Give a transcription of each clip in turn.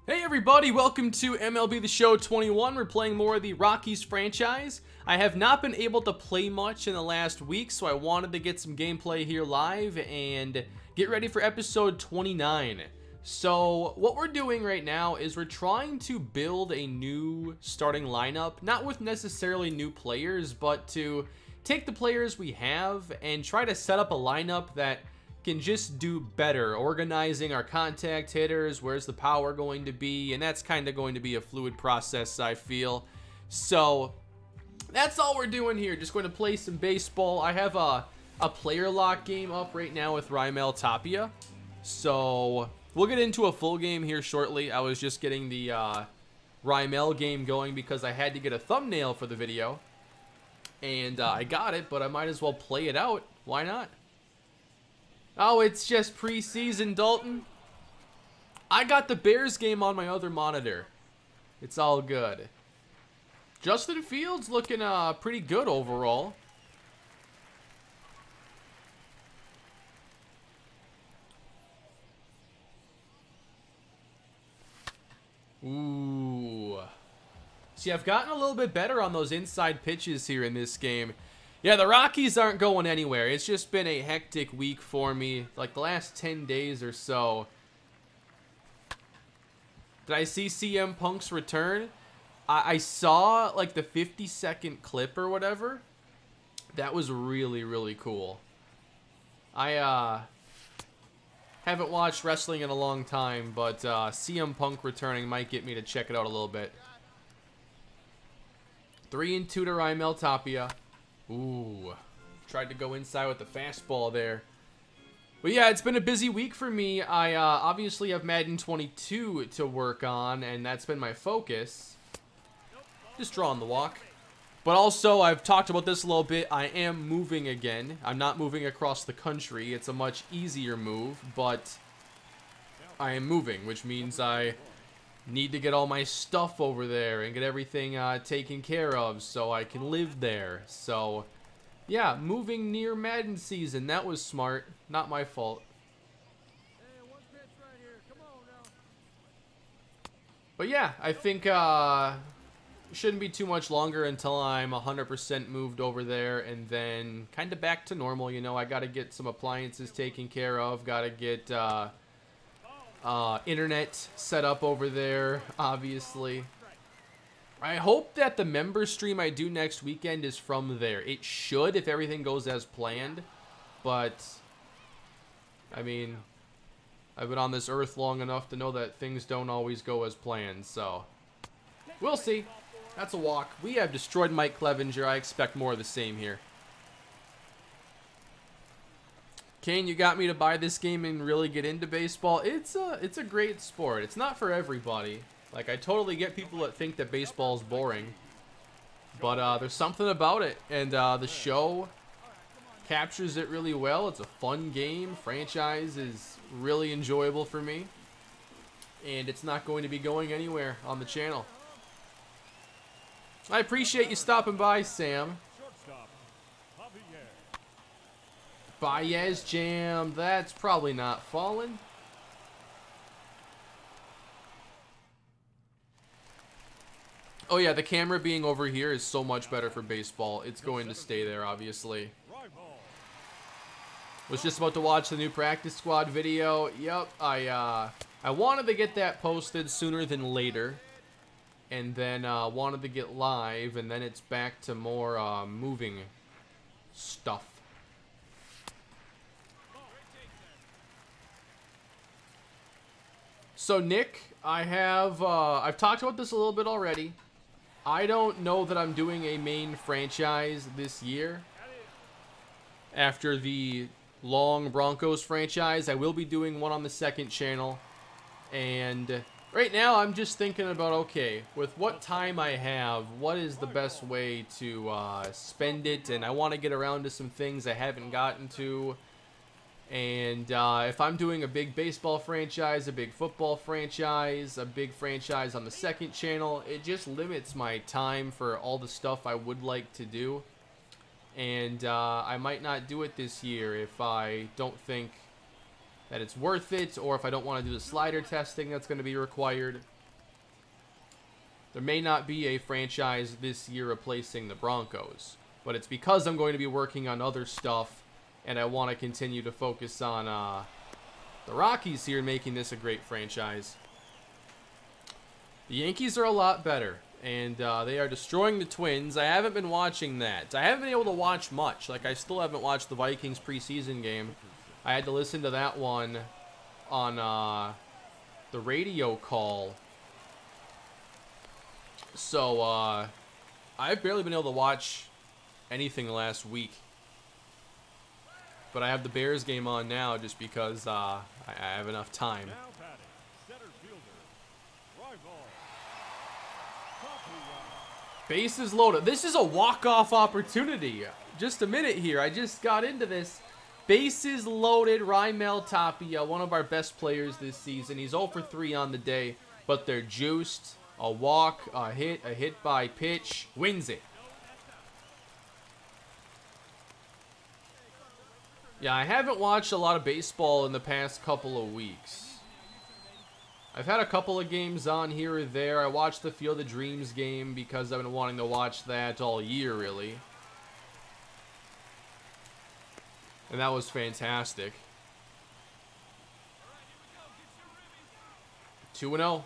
Hey everybody, welcome to MLB The Show 21. We're playing more of the Rockies franchise. I have not been able to play much in the last week, so I wanted to get some gameplay here live and get ready for episode 29. So what we're doing right now is we're trying to build a new starting lineup, not with necessarily new players, but to take the players we have and try to set up a lineup that can just do better, organizing our contact hitters, where's the power going to be, and that's kind of going to be a fluid process, I feel. So that's all we're doing here, just going to play some baseball. I have a player lock game up right now with Raimel Tapia, so we'll get into a full game here shortly. I was just getting the Raimel game going because I had to get a thumbnail for the video, and I got it, but I might as well play it out. Why not? Oh, it's just preseason, Dalton. I got the Bears game on my other monitor. It's all good. Justin Fields looking pretty good overall. Ooh. See, I've gotten a little bit better on those inside pitches here in this game. Yeah, the Rockies aren't going anywhere. It's just been a hectic week for me, like the last 10 days or so. Did I see CM Punk's return? I saw like the 50-second clip or whatever. That was really, really cool. I haven't watched wrestling in a long time, but CM Punk returning might get me to check it out a little bit. 3-2 to Raimel Tapia. Ooh, tried to go inside with the fastball there. But yeah, it's been a busy week for me. I obviously have Madden 22 to work on, and that's been my focus. Just drawing the walk. But also, I've talked about this a little bit. I am moving again. I'm not moving across the country. It's a much easier move, but I am moving, which means I need to get all my stuff over there and get everything taken care of so I can live there. So, yeah, moving near Madden season. That was smart. Not my fault. But yeah, I think shouldn't be too much longer until I'm 100% moved over there and then kind of back to normal. You know, I got to get some appliances taken care of. Got to get internet set up over there, obviously. I hope that the member stream I do next weekend is from there. It should if everything goes as planned. But, I mean, I've been on this earth long enough to know that things don't always go as planned. So, we'll see. That's a walk. We have destroyed Mike Clevenger. I expect more of the same here. Kane, you got me to buy this game and really get into baseball. It's a great sport. It's not for everybody. Like, I totally get people that think that baseball is boring. But there's something about it. And the show captures it really well. It's a fun game. Franchise is really enjoyable for me. And it's not going to be going anywhere on the channel. I appreciate you stopping by, Sam. Baez jam. That's probably not falling. Oh yeah, the camera being over here is so much better for baseball. It's going to stay there, obviously. Was just about to watch the new practice squad video. Yep, I wanted to get that posted sooner than later. And then wanted to get live, and then it's back to more moving stuff. So Nick, I've talked about this a little bit already. I don't know that I'm doing a main franchise this year. After the long Broncos franchise, I will be doing one on the second channel. And right now I'm just thinking about, okay, with what time I have, what is the best way to spend it? And I want to get around to some things I haven't gotten to. And if I'm doing a big baseball franchise, a big football franchise, a big franchise on the second channel, it just limits my time for all the stuff I would like to do. And I might not do it this year if I don't think that it's worth it, or if I don't want to do the slider testing that's going to be required. There may not be a franchise this year replacing the Broncos, but it's because I'm going to be working on other stuff, and I want to continue to focus on the Rockies here and making this a great franchise. The Yankees are a lot better, and they are destroying the Twins. I haven't been watching that. I haven't been able to watch much. Like, I still haven't watched the Vikings preseason game. I had to listen to that one on the radio call. So, I've barely been able to watch anything last week. But I have the Bears game on now just because I have enough time. Bases loaded. This is a walk-off opportunity. Just a minute here. I just got into this. Bases loaded. Raimel Tapia, one of our best players this season. He's 0 for 3 on the day, but they're juiced. A walk, a hit by pitch, wins it. Yeah, I haven't watched a lot of baseball in the past couple of weeks. I've had a couple of games on here or there. I watched the Field of Dreams game because I've been wanting to watch that all year, really. And that was fantastic. 2-0.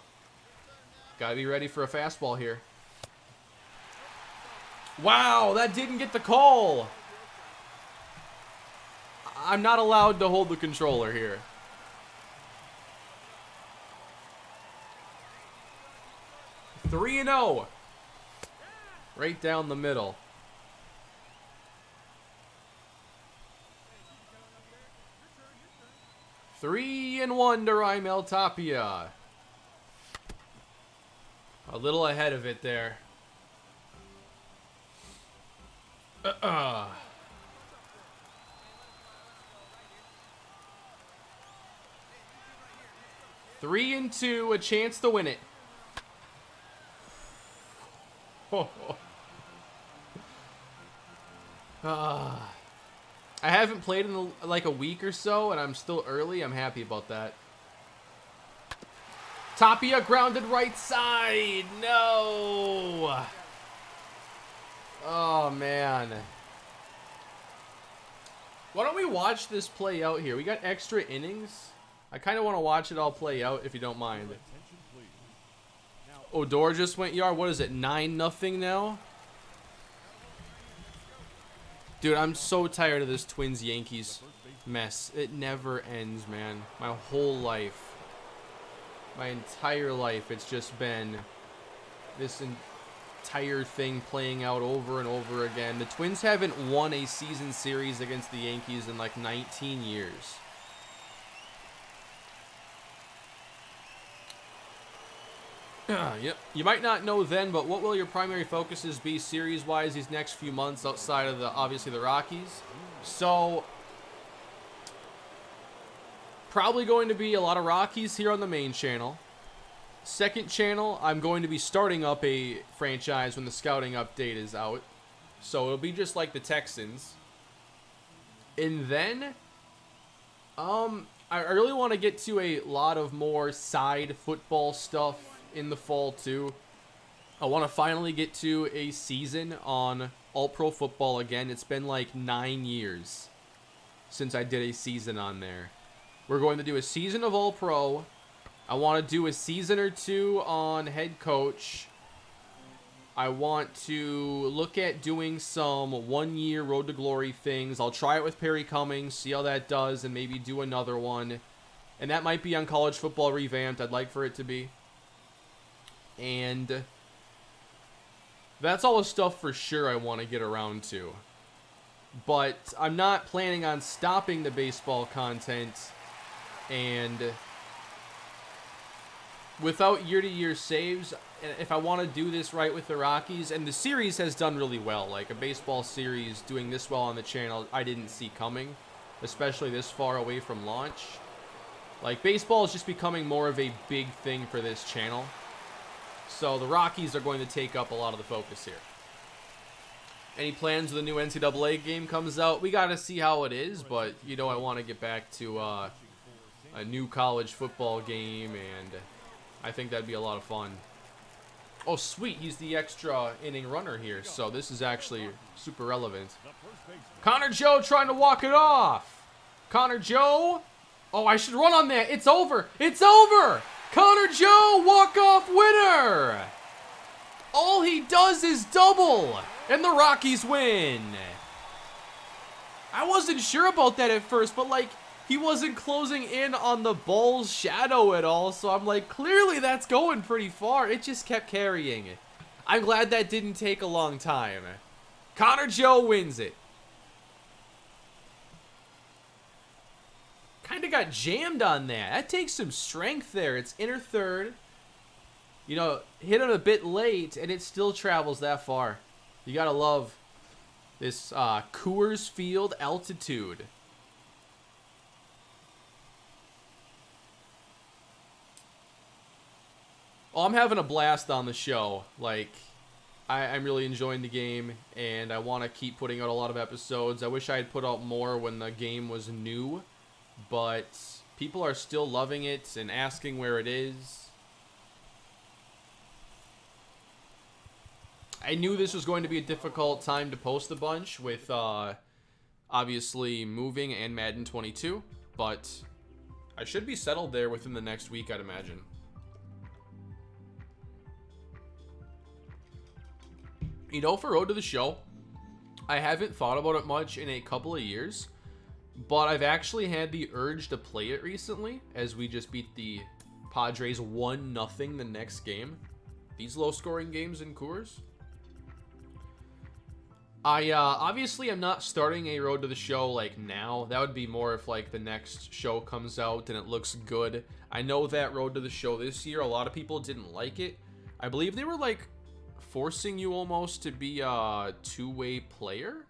Gotta be ready for a fastball here. Wow, that didn't get the call. I'm not allowed to hold the controller here. Three 3-0. Right down the middle. Three and 1 to Raimel Tapia. A little ahead of it there. 3-2, a chance to win it. I haven't played in like a week or so, and I'm still early. I'm happy about that. Tapia grounded right side. No. Oh, man. Why don't we watch this play out here? We got extra innings. I kind of want to watch it all play out, if you don't mind. Odor just went yard. What is it, 9-0 now? Dude, I'm so tired of this Twins-Yankees mess. It never ends, man. My whole life. My entire life, it's just been this entire thing playing out over and over again. The Twins haven't won a season series against the Yankees in like 19 years. Yep. You might not know then, but what will your primary focuses be series-wise these next few months outside of obviously the Rockies? So, probably going to be a lot of Rockies here on the main channel. Second channel, I'm going to be starting up a franchise when the scouting update is out. So it'll be just like the Texans. And then, I really want to get to a lot of more side football stuff in the fall too. I want to finally get to a season on All-Pro Football again. It's been like 9 years since I did a season on there. We're going to do a season of All-Pro. I want to do a season or two on Head Coach. I want to look at doing some one-year Road to Glory things. I'll try it with Perry Cummings, see how that does, and maybe do another one. And that might be on College Football Revamped. I'd like for it to be. And that's all the stuff for sure I want to get around to. But I'm not planning on stopping the baseball content. And without year-to-year saves, if I want to do this right with the Rockies, and the series has done really well, like a baseball series doing this well on the channel, I didn't see coming, especially this far away from launch. Like, baseball is just becoming more of a big thing for this channel. So the Rockies are going to take up a lot of the focus here. Any plans when the new NCAA game comes out? We got to see how it is, but, you know, I want to get back to a new college football game, and I think that'd be a lot of fun. Oh, sweet. He's the extra inning runner here, so this is actually super relevant. Connor Joe trying to walk it off. Connor Joe. Oh, I should run on that. It's over. It's over. Connor Joe, walk-off winner. All he does is double, and the Rockies win. I wasn't sure about that at first, but, like, he wasn't closing in on the ball's shadow at all, so I'm like, clearly that's going pretty far. It just kept carrying. I'm glad that didn't take a long time. Connor Joe wins it. Kind of got jammed on that. That takes some strength there. It's inner third. You know, hit it a bit late, and it still travels that far. You gotta love this Coors Field altitude. Oh, I'm having a blast on the show. Like, I'm really enjoying the game, and I want to keep putting out a lot of episodes. I wish I had put out more when the game was new, but people are still loving it and asking where it is. I knew this was going to be a difficult time to post a bunch with, obviously, moving and Madden 22, but I should be settled there within the next week, I'd imagine. You know, for Road to the Show, I haven't thought about it much in a couple of years, but I've actually had the urge to play it recently, as we just beat the Padres 1-0 the next game. These low-scoring games in Coors. Obviously, I'm not starting a Road to the Show, like, now. That would be more if, like, the next show comes out and it looks good. I know that Road to the Show this year, a lot of people didn't like it. I believe they were, like, forcing you almost to be a two-way player?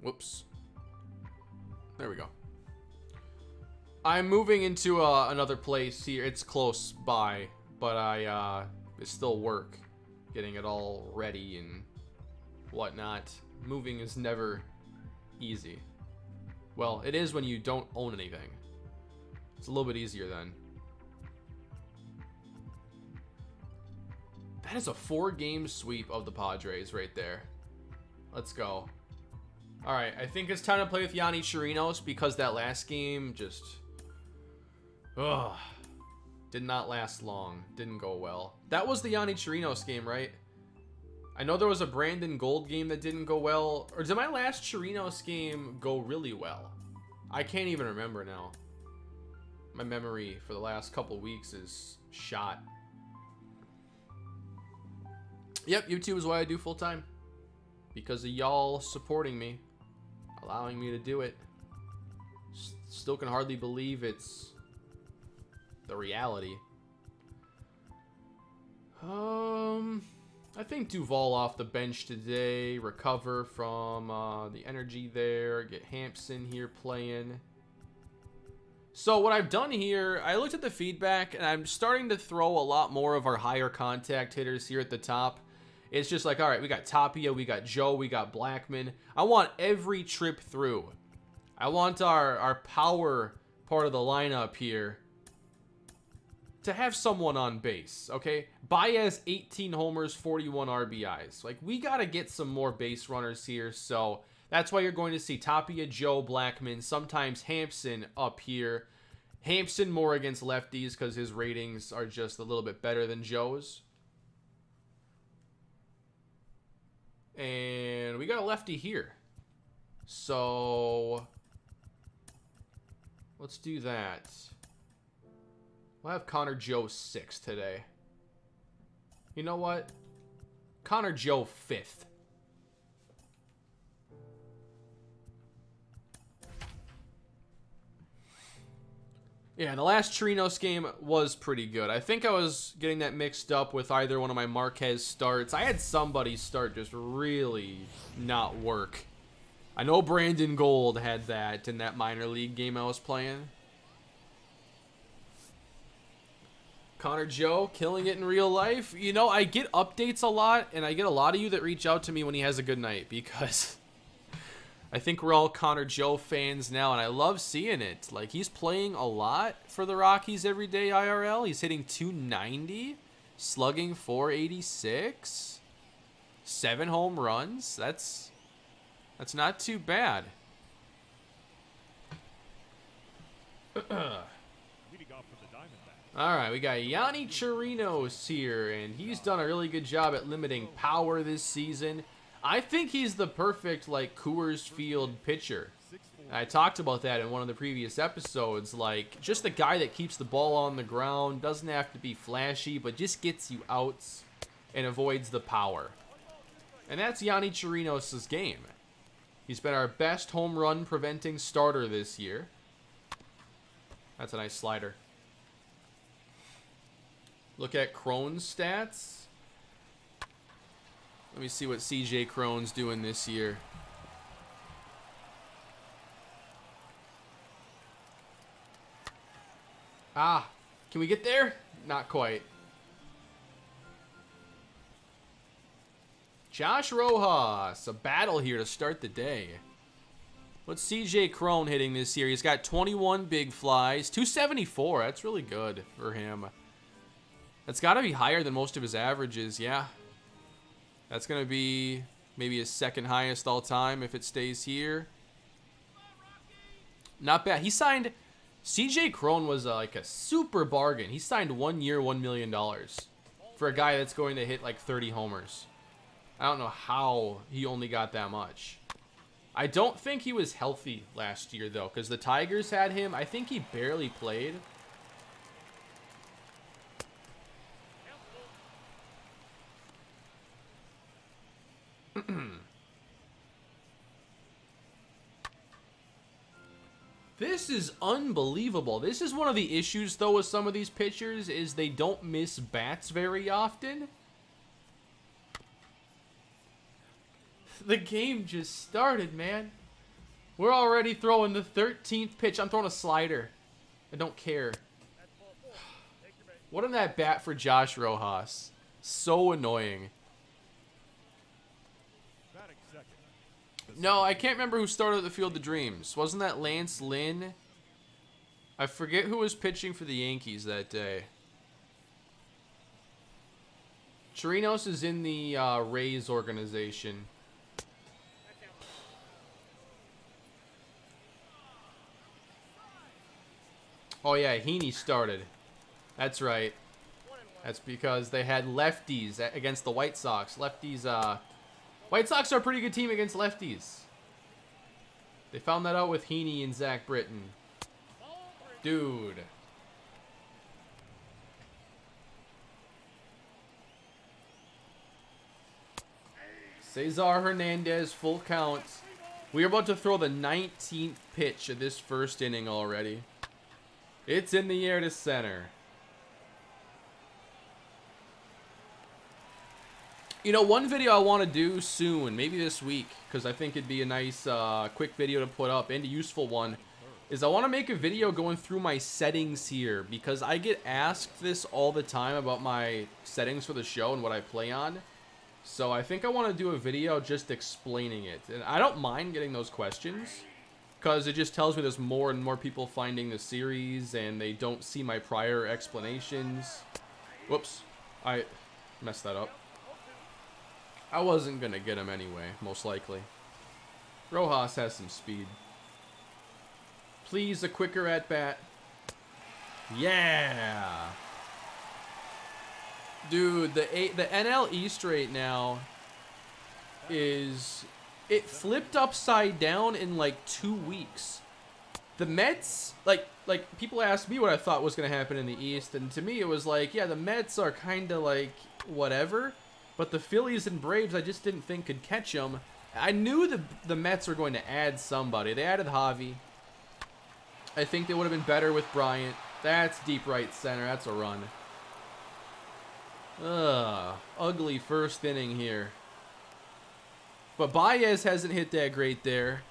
Whoops. There we go. I'm moving into another place here. It's close by, but it's still work. Getting it all ready and whatnot. Moving is never easy. Well, it is when you don't own anything. It's a little bit easier then. That is a 4-game sweep of the Padres right there. Let's go. All right, I think it's time to play with Yonny Chirinos because that last game just... Ugh. Did not last long. Didn't go well. That was the Yonny Chirinos game, right? I know there was a Brandon Gold game that didn't go well. Or did my last Chirinos game go really well? I can't even remember now. My memory for the last couple weeks is shot. Yep, YouTube is what I do full time. Because of y'all supporting me. Allowing me to do it. Still can hardly believe it's the reality. I think Duvall off the bench today. Recover from the energy there. Get Hampson here playing. So what I've done here, I looked at the feedback, and I'm starting to throw a lot more of our higher contact hitters here at the top. It's just like, all right, we got Tapia, we got Joe, we got Blackman. I want every trip through. I want our power part of the lineup here to have someone on base, okay? Baez, 18 homers, 41 RBIs. Like, we got to get some more base runners here, so that's why you're going to see Tapia, Joe, Blackman, sometimes Hampson up here. Hampson more against lefties because his ratings are just a little bit better than Joe's. And we got a lefty here. So let's do that. We'll have Connor Joe 6th today. You know what? Connor Joe 5th. Yeah, the last Chirinos game was pretty good. I think I was getting that mixed up with either one of my Marquez starts. I had somebody start just really not work. I know Brandon Gold had that in that minor league game I was playing. Connor Joe killing it in real life. You know, I get updates a lot, and I get a lot of you that reach out to me when he has a good night because I think we're all Connor Joe fans now, and I love seeing it. Like, he's playing a lot for the Rockies every day IRL. He's hitting 290, slugging 486, 7 home runs. That's not too bad. All right, we got Yonny Chirinos here, and he's done a really good job at limiting power this season. I think he's the perfect, like, Coors Field pitcher. I talked about that in one of the previous episodes. Like, just the guy that keeps the ball on the ground, doesn't have to be flashy, but just gets you outs and avoids the power. And that's Yonny Chirinos' game. He's been our best home run preventing starter this year. That's a nice slider. Look at Cron's stats. Let me see what CJ Cron's doing this year. Ah, can we get there? Not quite. Josh Rojas, a battle here to start the day. What's CJ Cron hitting this year? He's got 21 big flies, 274. That's really good for him. That's got to be higher than most of his averages, yeah. That's going to be maybe his second highest all time if it stays here. Not bad. He signed... CJ Cron was like a super bargain. He signed 1 year, $1 million for a guy that's going to hit like 30 homers. I don't know how he only got that much. I don't think he was healthy last year, though, because the Tigers had him. I think he barely played. This is unbelievable. This is one of the issues, though, with some of these pitchers, is they don't miss bats very often. The game just started, man. We're already throwing the 13th pitch. I'm throwing a slider. I don't care. What an at bat for Josh Rojas. So annoying. No, I can't remember who started at the Field of Dreams. Wasn't that Lance Lynn? I forget who was pitching for the Yankees that day. Chirinos is in the Rays organization. Oh yeah, Heaney started. That's right. That's because they had lefties against the White Sox. Lefties, White Sox are a pretty good team against lefties. They found that out with Heaney and Zach Britton. Dude. Cesar Hernandez, full count. We are about to throw the 19th pitch of this first inning already. It's in the air to center. You know, one video I want to do soon, maybe this week, because I think it'd be a nice, quick video to put up and a useful one, is I want to make a video going through my settings here, because I get asked this all the time about my settings for the show and what I play on. So I think I want to do a video just explaining it. And I don't mind getting those questions, because it just tells me there's more and more people finding the series, and they don't see my prior explanations. Whoops, I messed that up. I wasn't going to get him anyway, most likely. Rojas has some speed. Please, a quicker at-bat. Yeah! Dude, the NL East right now is... It flipped upside down in like 2 weeks. The Mets, like people asked me what I thought was going to happen in the East, and to me it was like, yeah, the Mets are kind of like whatever. But the Phillies and Braves, I just didn't think could catch them. I knew the Mets were going to add somebody. They added Javi. I think they would have been better with Bryant. That's deep right center. That's a run. Ugh. Ugly first inning here. But Baez hasn't hit that great there.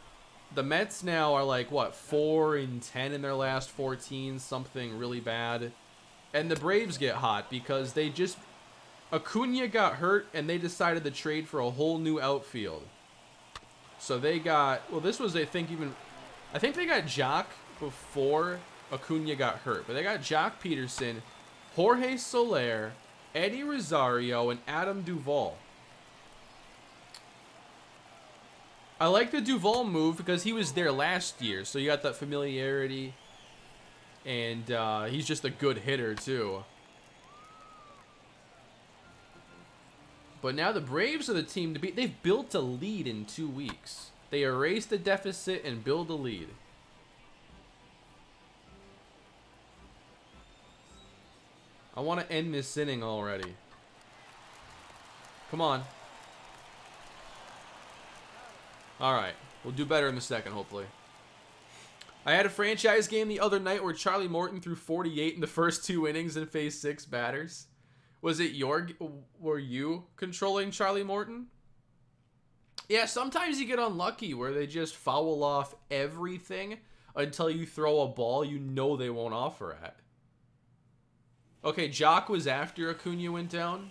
The Mets now are like, what, 4-10 in their last 14? Something really bad. And the Braves get hot because they just... Acuna got hurt, and they decided to trade for a whole new outfield. So they got, well, this was, I think they got Jock before Acuna got hurt. But they got Jock Peterson, Jorge Soler, Eddie Rosario, and Adam Duvall. I like the Duvall move because he was there last year. So you got that familiarity. And he's just a good hitter, too. But now the Braves are the team to beat. They've built a lead in 2 weeks. They erased the deficit and build a lead. I want to end this inning already. Come on. Alright. We'll do better in the second, hopefully. I had a franchise game the other night where Charlie Morton threw 48 in the first 2 innings and faced 6 batters. Was it were you controlling Charlie Morton? Yeah, sometimes you get unlucky where they just foul off everything until you throw a ball you know they won't offer at. Okay, Jock was after Acuna went down.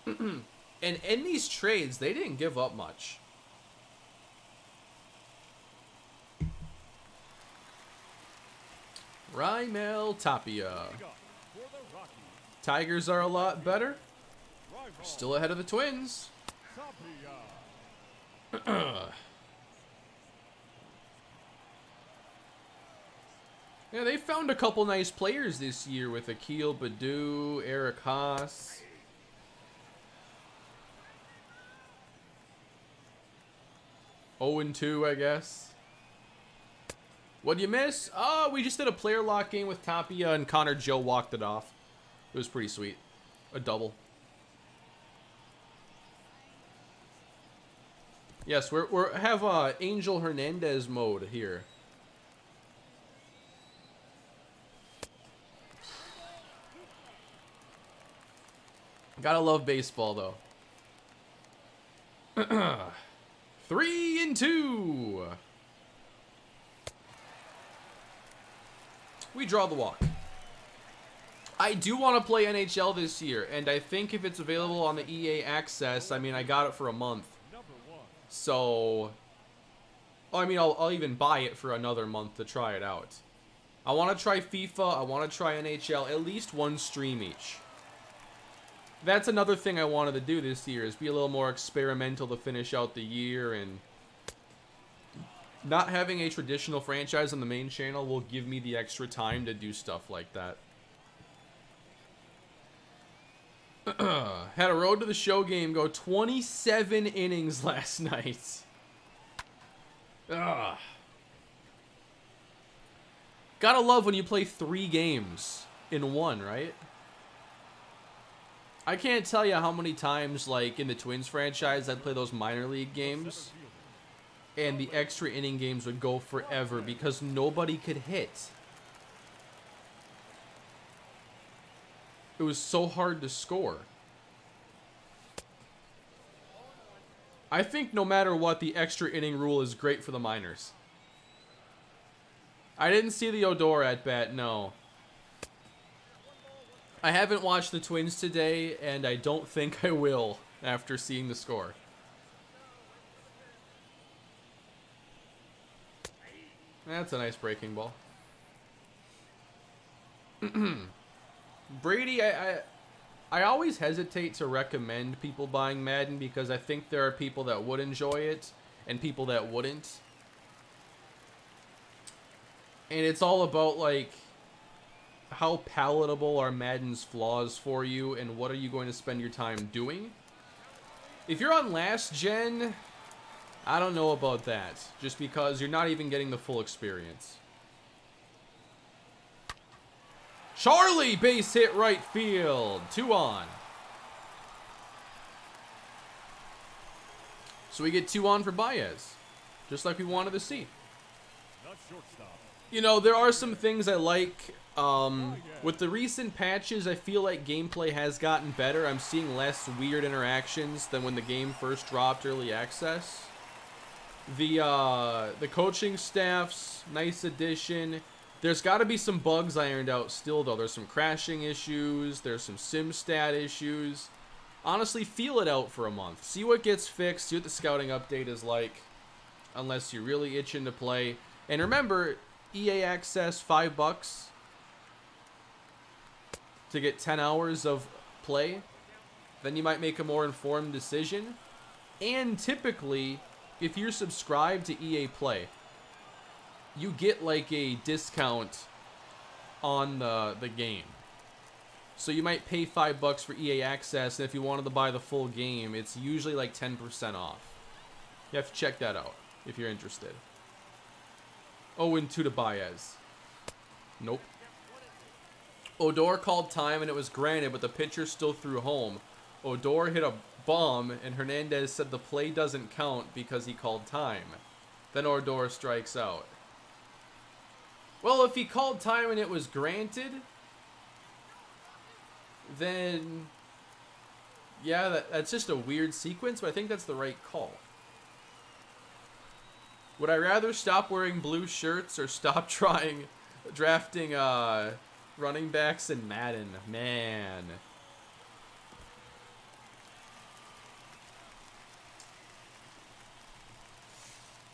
And in these trades, they didn't give up much. Raimel Tapia. Tigers are a lot better. Still ahead of the Twins. Yeah, they found a couple nice players this year with Akil Baddoo, Eric Haas. Oh and 2, I guess. What'd you miss? Oh, we just did a player lock game with Tapia and Connor Joe walked it off. It was pretty sweet. A double. Yes, we have Angel Hernandez mode here. Gotta love baseball though. 3 and 2. We draw the walk. I do want to play NHL this year, and I think if it's available on the EA Access, I mean, I got it for a month. So, I mean, I'll even buy it for another month to try it out. I want to try FIFA, I want to try NHL, at least one stream each. That's another thing I wanted to do this year, is be a little more experimental to finish out the year, and not having a traditional franchise on the main channel will give me the extra time to do stuff like that. Had a road to the show game go 27 innings last night. Ugh. Gotta love when you play 3 games in one, right? I can't tell you how many times, like, in the Twins franchise, I'd play those minor league games, and the extra inning games would go forever because nobody could hit. It was so hard to score. I think no matter what, the extra inning rule is great for the minors. I didn't see the Odor at bat, no. I haven't watched the Twins today, and I don't think I will after seeing the score. That's a nice breaking ball. Brady, I always hesitate to recommend people buying Madden because I think there are people that would enjoy it and people that wouldn't. And it's all about, like, how palatable are Madden's flaws for you and what are you going to spend your time doing? If you're on last gen, I don't know about that, just because you're not even getting the full experience. Charlie, base hit right field. 2 on. So we get 2 on for Baez, just like we wanted to see. You know, there are some things I like. With the recent patches, I feel like gameplay has gotten better. I'm seeing less weird interactions than when the game first dropped early access. The coaching staff's nice addition. There's got to be some bugs ironed out still, though. There's some crashing issues. There's some sim stat issues. honestly, feel it out for a month. See what gets fixed. See what the scouting update is like. Unless you're really itching to play. And remember, EA Access, $5 to get 10 hours of play. Then you might make a more informed decision. And typically, if you're subscribed to EA Play, you get like a discount on the game. So you might pay $5 for EA Access, and if you wanted to buy the full game, it's usually like 10% off. You have to check that out if you're interested. 0-2 to Baez. Nope. Odor called time and it was granted, but the pitcher still threw home. Odor hit a bomb, and Hernandez said the play doesn't count because he called time. Then Odor strikes out. Well, if he called time and it was granted, then yeah, that's just a weird sequence, but I think that's the right call. Would I rather stop wearing blue shirts or stop drafting running backs in Madden? Man.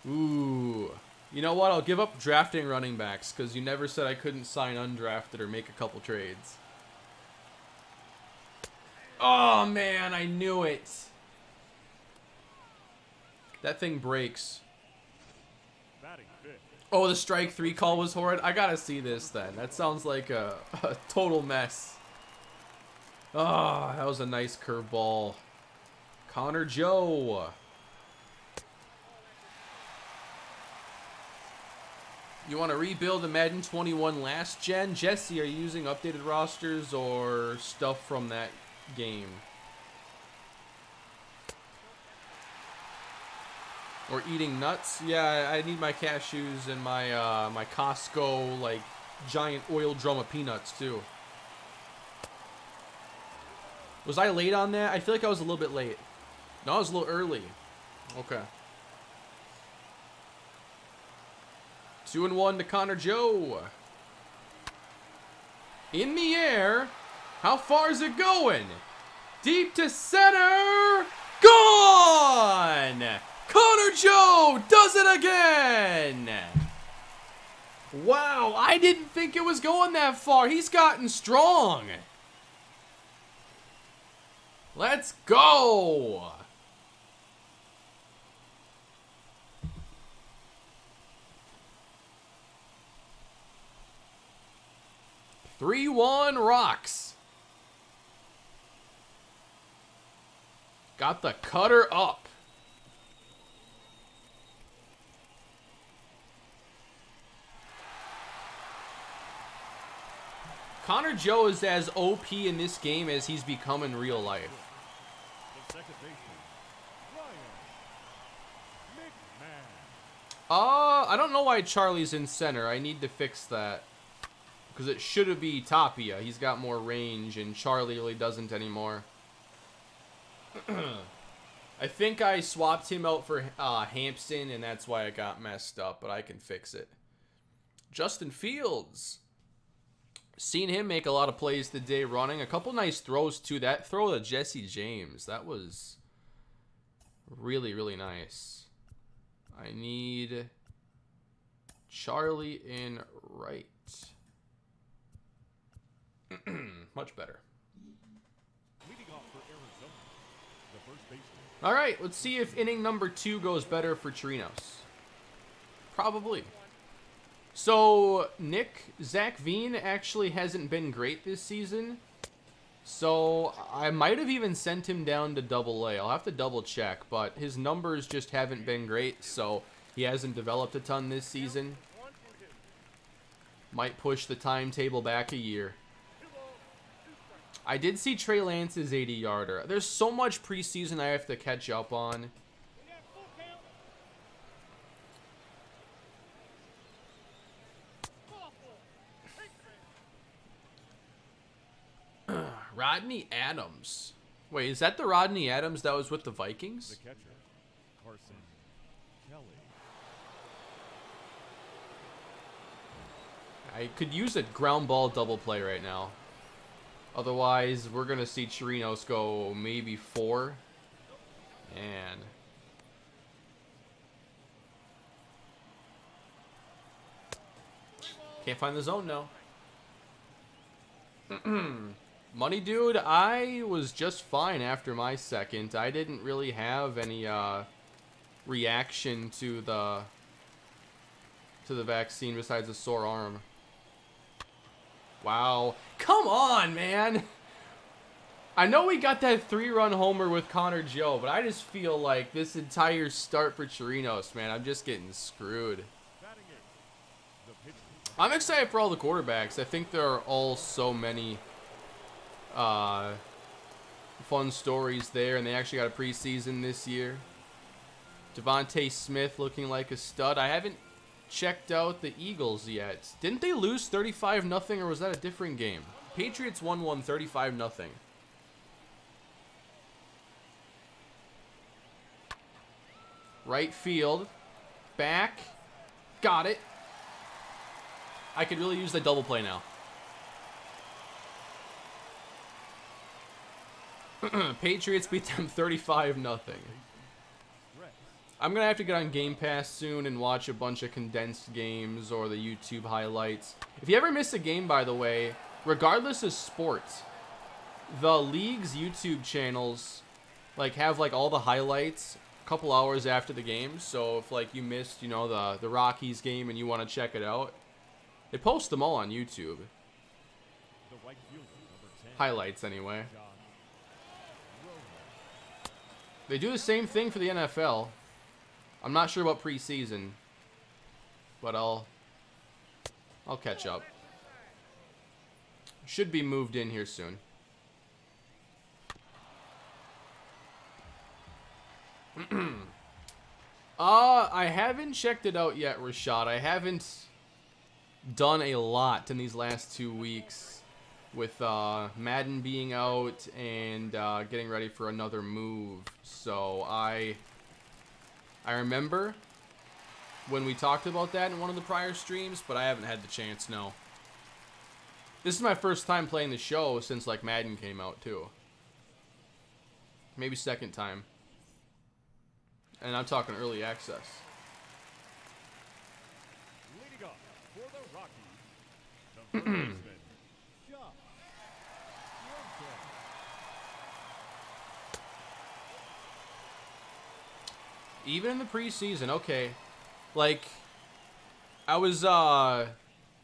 Ooh. You know what? I'll give up drafting running backs because you never said I couldn't sign undrafted or make a couple trades. Oh, man. I knew it. That thing breaks. Oh, the strike 3 call was horrid. I gotta see this then. That sounds like a total mess. Oh, that was a nice curveball. Connor Joe. You want to rebuild the Madden 21 last gen? Jesse, are you using updated rosters or stuff from that game? Or eating nuts? Yeah, I need my cashews and my my Costco like giant oil drum of peanuts too. Was I late on that? I feel like I was a little bit late. No, I was a little early. Okay. 2-1 to Connor Joe. In the air. How far is it going? Deep to center. Gone! Connor Joe does it again! Wow, I didn't think it was going that far. He's gotten strong. Let's go! (3-1) Rocks. Got the cutter up. Connor Joe is as OP in this game as he's become in real life. I don't know why Charlie's in center. I need to fix that. Because it should be Tapia. He's got more range, and Charlie really doesn't anymore. I think I swapped him out for Hampson, and that's why it got messed up, but I can fix it. Justin Fields. Seen him make a lot of plays today running. A couple nice throws, too. That throw to Jesse James, that was really, really nice. I need Charlie in right. Much better. All right, let's see if inning number 2 goes better for Chirinos. Probably. So, Zach Veen actually hasn't been great this season. So, I might have even sent him down to AA. I'll have to double check, but his numbers just haven't been great, so he hasn't developed a ton this season. Might push the timetable back a year. I did see Trey Lance's 80-yarder. There's so much preseason I have to catch up on. Rodney Adams. Wait, is that the Rodney Adams that was with the Vikings? The catcher, Carson Kelly. I could use a ground ball double play right now. Otherwise, we're going to see Chirinos go maybe 4. And can't find the zone now. Money Dude, I was just fine after my second. I didn't really have any reaction to the vaccine besides a sore arm. Wow. Come on, man. I know we got that 3-run homer with Connor Joe, but I just feel like this entire start for Chirinos, man, I'm just getting screwed. I'm excited for all the quarterbacks. I think there are all so many fun stories there, and they actually got a preseason this year. Devontae Smith looking like a stud. I haven't checked out the Eagles yet. Didn't they lose 35-0, or was that a different game? Patriots won 35-0. Right field. Back. Got it. I could really use the double play now. Patriots beat them 35-0. I'm going to have to get on Game Pass soon and watch a bunch of condensed games or the YouTube highlights. If you ever miss a game, by the way, regardless of sport, the league's YouTube channels have all the highlights a couple hours after the game. So if you missed, the Rockies game and you want to check it out, they post them all on YouTube. Highlights, anyway. They do the same thing for the NFL. I'm not sure about preseason, but I'll catch up. Should be moved in here soon. I haven't checked it out yet, Rashad. I haven't done a lot in these last 2 weeks with Madden being out and getting ready for another move. So I remember when we talked about that in one of the prior streams, but I haven't had the chance, no. This is my first time playing the show since Madden came out too. Maybe second time. And I'm talking early access. Leading up for the Rockies, the first baseman, Josh. Even in the preseason, okay. I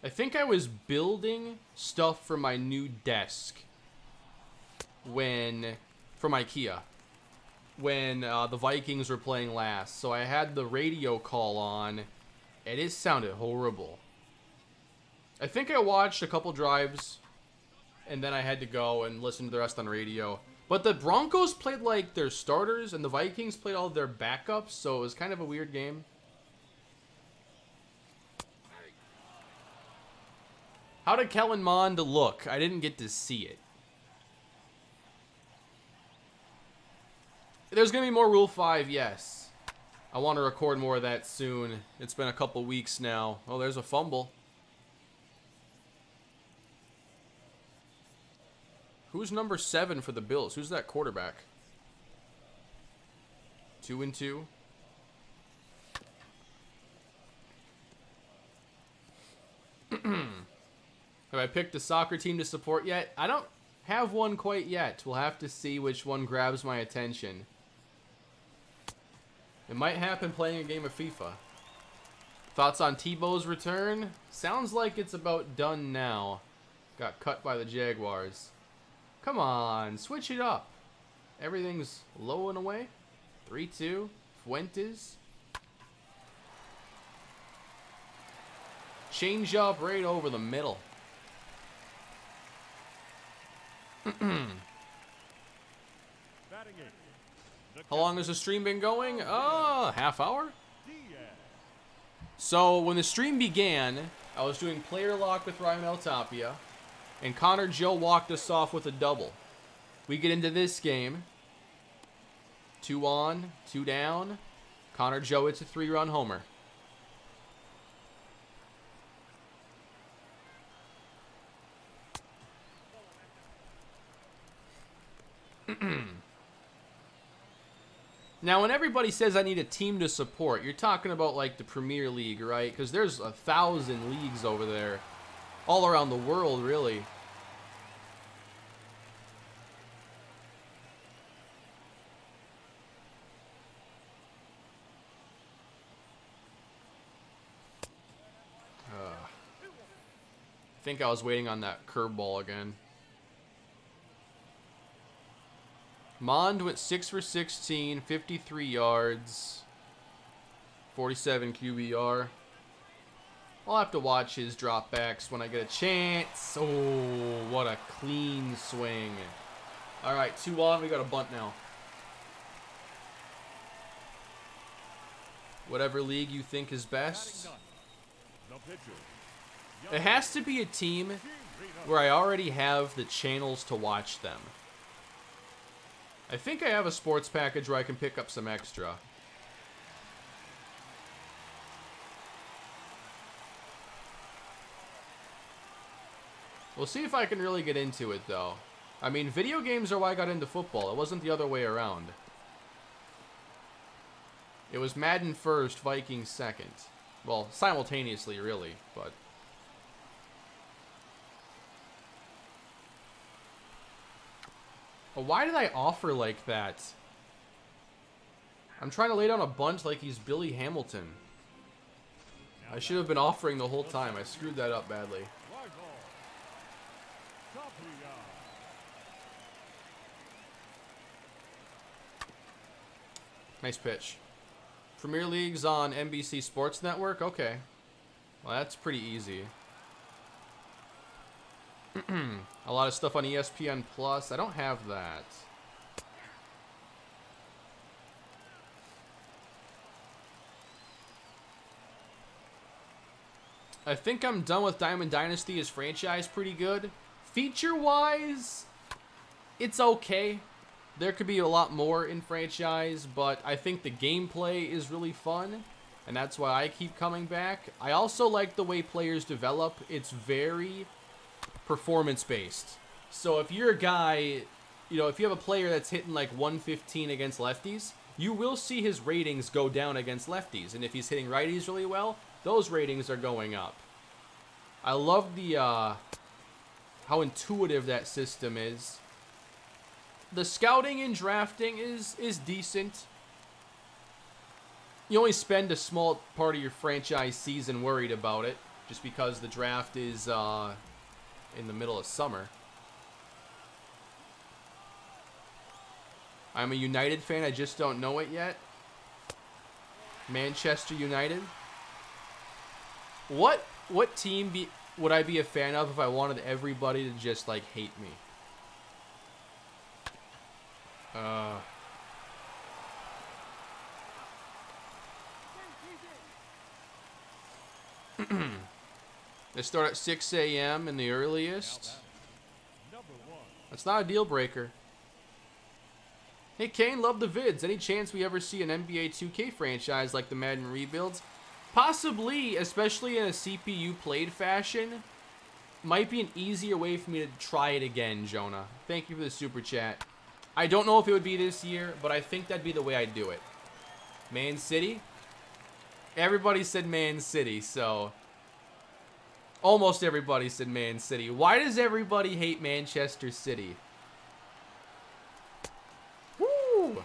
think I was building stuff for my new desk from IKEA when the Vikings were playing last. So I had the radio call on, and it sounded horrible. I think I watched a couple drives, and then I had to go and listen to the rest on radio. But the Broncos played their starters, and the Vikings played all their backups, so it was kind of a weird game. How did Kellen Mond look? I didn't get to see it. There's going to be more Rule 5, yes. I want to record more of that soon. It's been a couple weeks now. Oh, there's a fumble. Who's number 7 for the Bills? Who's that quarterback? 2-2. Have I picked a soccer team to support yet? I don't have one quite yet. We'll have to see which one grabs my attention. It might happen playing a game of FIFA. Thoughts on Tebow's return? Sounds like it's about done now. Got cut by the Jaguars. Come on, switch it up. Everything's low and away. 3-2. Fuentes. Change up right over the middle. How long has the stream been going? Half hour? So when the stream began, I was doing player lock with Rymel Tapia, and Connor Joe walked us off with a double. We get into this game. 2 on, 2 down. Connor Joe hits a 3-run homer. Now, when everybody says I need a team to support, you're talking about like the Premier League, right? Because there's 1,000 leagues over there, all around the world, really. I think I was waiting on that curveball again. Mond went 6 for 16, 53 yards, 47 QBR. I'll have to watch his dropbacks when I get a chance. Oh, what a clean swing. All right, 2 on. We got a bunt now. Whatever league you think is best. It has to be a team where I already have the channels to watch them. I think I have a sports package where I can pick up some extra. We'll see if I can really get into it, though. I mean, video games are why I got into football. It wasn't the other way around. It was Madden first, Vikings second. Well, simultaneously, really, but... Well, why did I offer like that? I'm trying to lay down a bunt like he's Billy Hamilton. I should have been offering the whole time. I screwed that up badly. Nice pitch. Premier League's on NBC Sports Network? Okay. Well, that's pretty easy. A lot of stuff on ESPN Plus. I don't have that. I think I'm done with Diamond Dynasty as franchise pretty good. Feature-wise, it's okay. There could be a lot more in franchise, but I think the gameplay is really fun, and that's why I keep coming back. I also like the way players develop. It's very performance-based. So if you're a guy, you know, if you have a player that's hitting like 115 against lefties, you will see his ratings go down against lefties. And if he's hitting righties really well, those ratings are going up. I love the how intuitive that system is. The scouting and drafting is decent. You only spend a small part of your franchise season worried about it, just because the draft is in the middle of summer. I'm a United fan, I just don't know it yet. Manchester United. What team would I be a fan of if I wanted everybody to just like hate me? They start at 6 a.m. in the earliest. That's not a deal breaker. Hey Kane, love the vids. Any chance we ever see an NBA 2K franchise like the Madden rebuilds? Possibly, especially in a CPU played fashion. Might be an easier way for me to try it again, Jonah. Thank you for the super chat. I don't know if it would be this year, but I think that'd be the way I'd do it. Man City? Everybody said Man City, so... Almost everybody said Man City. Why does everybody hate Manchester City? Woo!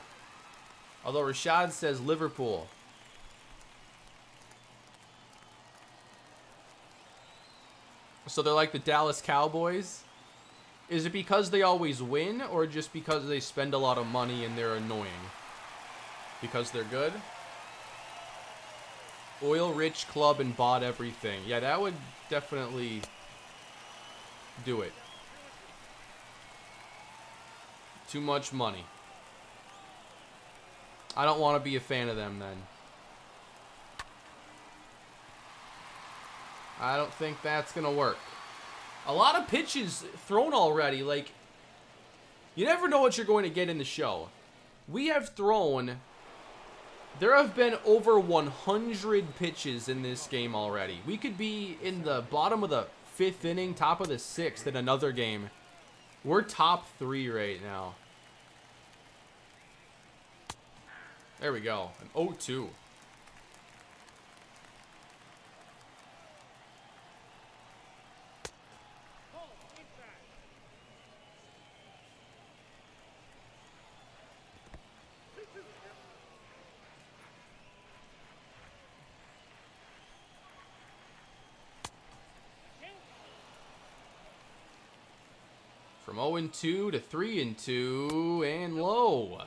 Although Rashad says Liverpool. So they're like the Dallas Cowboys? Is it because they always win, or just because they spend a lot of money and they're annoying? Because they're good? Oil-rich club and bought everything. Yeah, that would definitely do it. Too much money. I don't want to be a fan of them then. I don't think that's going to work. A lot of pitches thrown already. Like, you never know what you're going to get in the show. We have thrown... There have been over 100 pitches in this game already. We could be in the bottom of the 5th inning, top of the 6th in another game. We're top 3 right now. There we go. An 0-2. From 0-2 to 3-2 and low.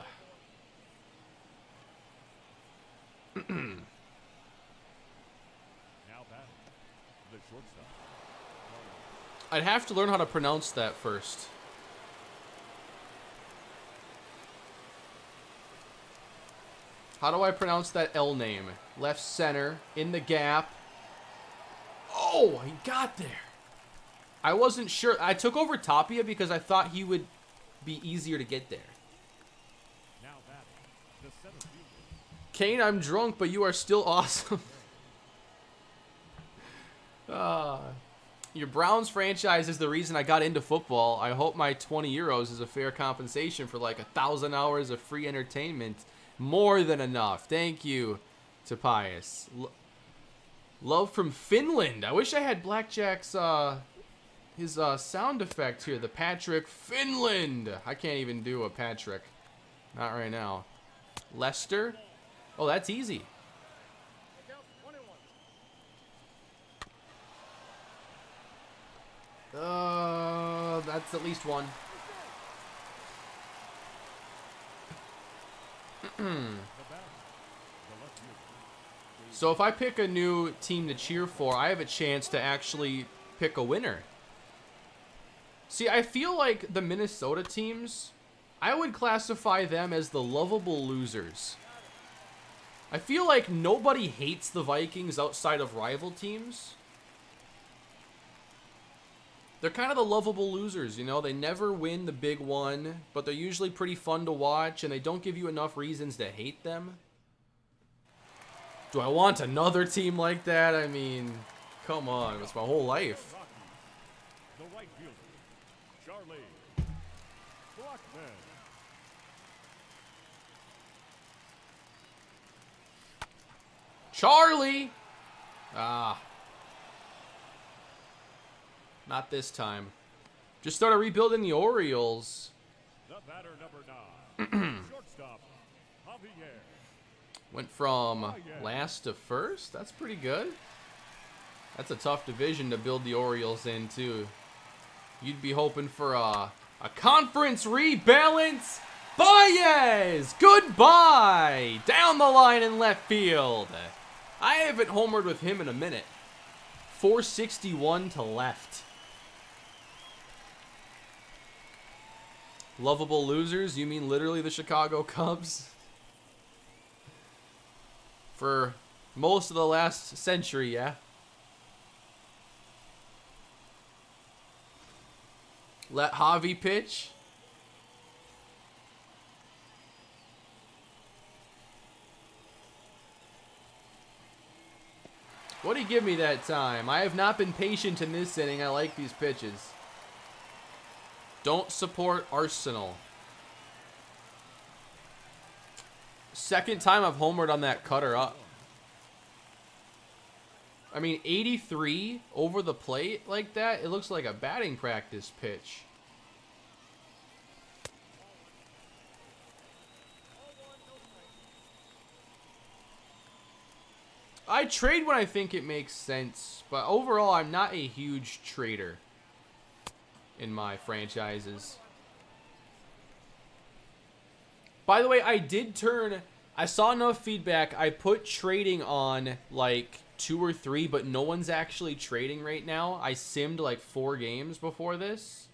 Now batting, the shortstop. I'd have to learn how to pronounce that first. How do I pronounce that L name? Left center, in the gap. Oh, he got there. I wasn't sure. I took over Tapia because I thought he would be easier to get there. Now batting, the center fielder. Kane, I'm drunk, but you are still awesome. Your Browns franchise is the reason I got into football. I hope my 20 euros is a fair compensation for like 1,000 hours of free entertainment. More than enough. Thank you, Topias. Love from Finland. I wish I had Blackjack's his sound effect here. The Patrick Finland. I can't even do a Patrick. Not right now. Lester. Oh, that's easy. That's at least one. So if I pick a new team to cheer for, I have a chance to actually pick a winner. See, I feel like the Minnesota teams, I would classify them as the lovable losers. I feel like nobody hates the Vikings outside of rival teams. They're kind of the lovable losers, you know? They never win the big one, but they're usually pretty fun to watch, and they don't give you enough reasons to hate them. Do I want another team like that? I mean, come on. It's my whole life. The right fielder, Charlie Blackman. Charlie! Ah. Not this time. Just started rebuilding the Orioles. The batter, number 9, shortstop, Javier. Went from last to first. That's pretty good. That's a tough division to build the Orioles in, too. You'd be hoping for a conference rebalance. Baez! Goodbye! Down the line in left field. I haven't homered with him in a minute. 461 to left. Lovable losers? You mean literally the Chicago Cubs? For most of the last century, yeah. Let Javi pitch. What did he give me that time? I have not been patient in this inning. I like these pitches. Don't support Arsenal. Second time I've homered on that cutter up. I mean, 83 over the plate like that, it looks like a batting practice pitch. I trade when I think it makes sense, but overall, I'm not a huge trader in my franchises. By the way, I saw enough feedback. I put trading on like 2 or 3, but no one's actually trading right now. I simmed like 4 games before this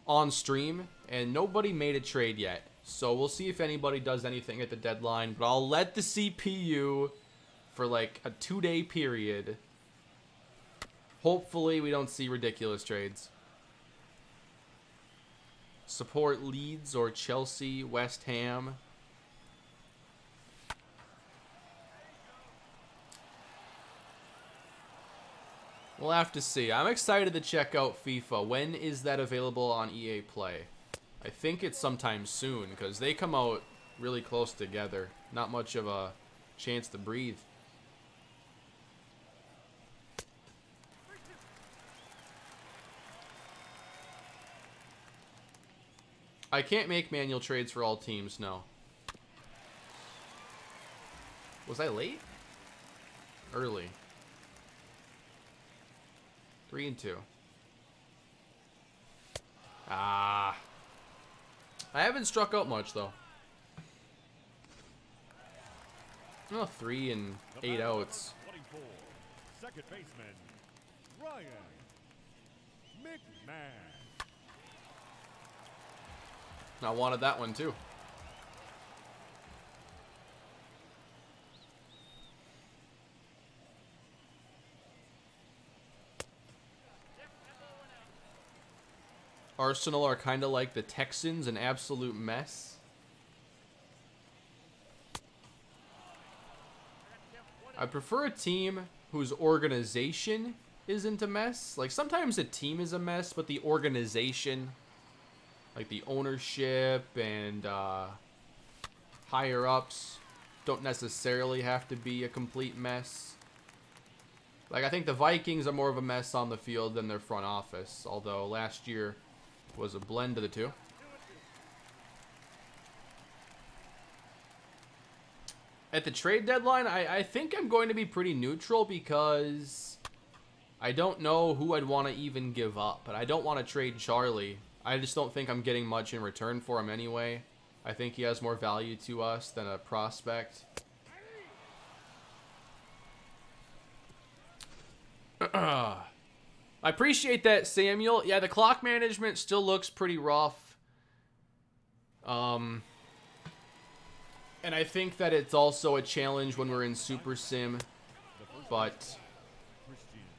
on stream, and nobody made a trade yet. So we'll see if anybody does anything at the deadline, but I'll let the CPU for like a 2-day period. Hopefully we don't see ridiculous trades. Support Leeds or Chelsea, West Ham. We'll have to see. I'm excited to check out FIFA. When is that available on EA Play? I think it's sometime soon, because they come out really close together. Not much of a chance to breathe. I can't make manual trades for all teams, no. Was I late? Early. 3-2. Ah. I haven't struck out much, though. Oh, 3 and 8 outs. 24, second baseman, Ryan McMahon. I wanted that one, too. Arsenal are kind of like the Texans, an absolute mess. I prefer a team whose organization isn't a mess. Like, sometimes a team is a mess, but the organization, like the ownership and higher-ups, don't necessarily have to be a complete mess. Like, I think the Vikings are more of a mess on the field than their front office, although last year was a blend of the two. At the trade deadline, I think I'm going to be pretty neutral because I don't know who I'd want to even give up. But I don't want to trade Charlie. I just don't think I'm getting much in return for him anyway. I think he has more value to us than a prospect. I appreciate that, Samuel. Yeah, the clock management still looks pretty rough. And I think that it's also a challenge when we're in Super Sim. But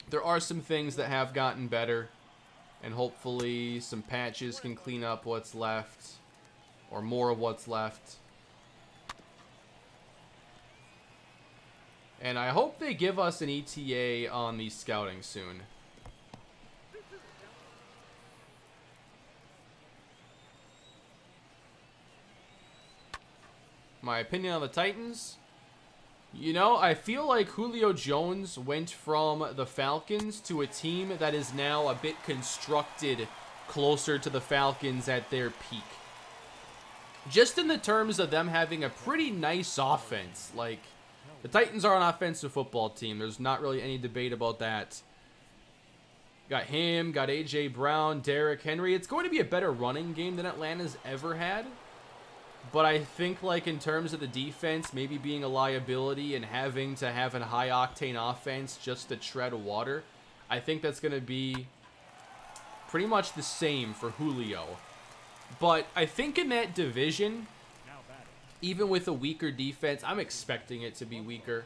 there are some things that have gotten better. And hopefully some patches can clean up what's left. Or more of what's left. And I hope they give us an ETA on the scouting soon. My opinion on the Titans? You know, I feel like Julio Jones went from the Falcons to a team that is now a bit constructed closer to the Falcons at their peak. Just in the terms of them having a pretty nice offense. Like, the Titans are an offensive football team. There's not really any debate about that. Got him, got A.J. Brown, Derrick Henry. It's going to be a better running game than Atlanta's ever had. But I think, like, in terms of the defense, maybe being a liability and having to have a high-octane offense just to tread water, I think that's going to be pretty much the same for Julio. But I think in that division, even with a weaker defense, I'm expecting it to be weaker.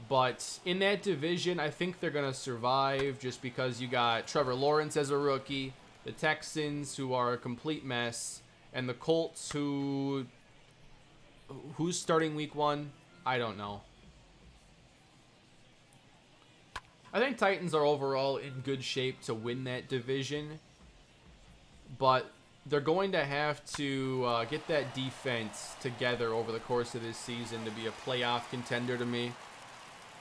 But in that division, I think they're going to survive just because you got Trevor Lawrence as a rookie, the Texans, who are a complete mess, and the Colts, who's starting week 1? I don't know. I think Titans are overall in good shape to win that division. But they're going to have to get that defense together over the course of this season to be a playoff contender to me.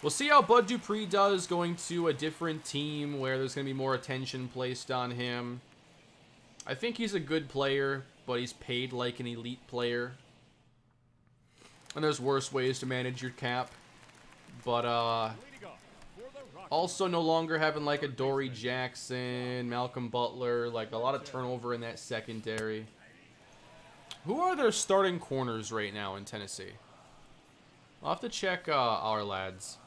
We'll see how Bud Dupree does going to a different team where there's going to be more attention placed on him. I think he's a good player, but he's paid like an elite player. And there's worse ways to manage your cap. But also no longer having like a Dory Jackson, Malcolm Butler, like a lot of turnover in that secondary. Who are their starting corners right now in Tennessee? I'll have to check our lads.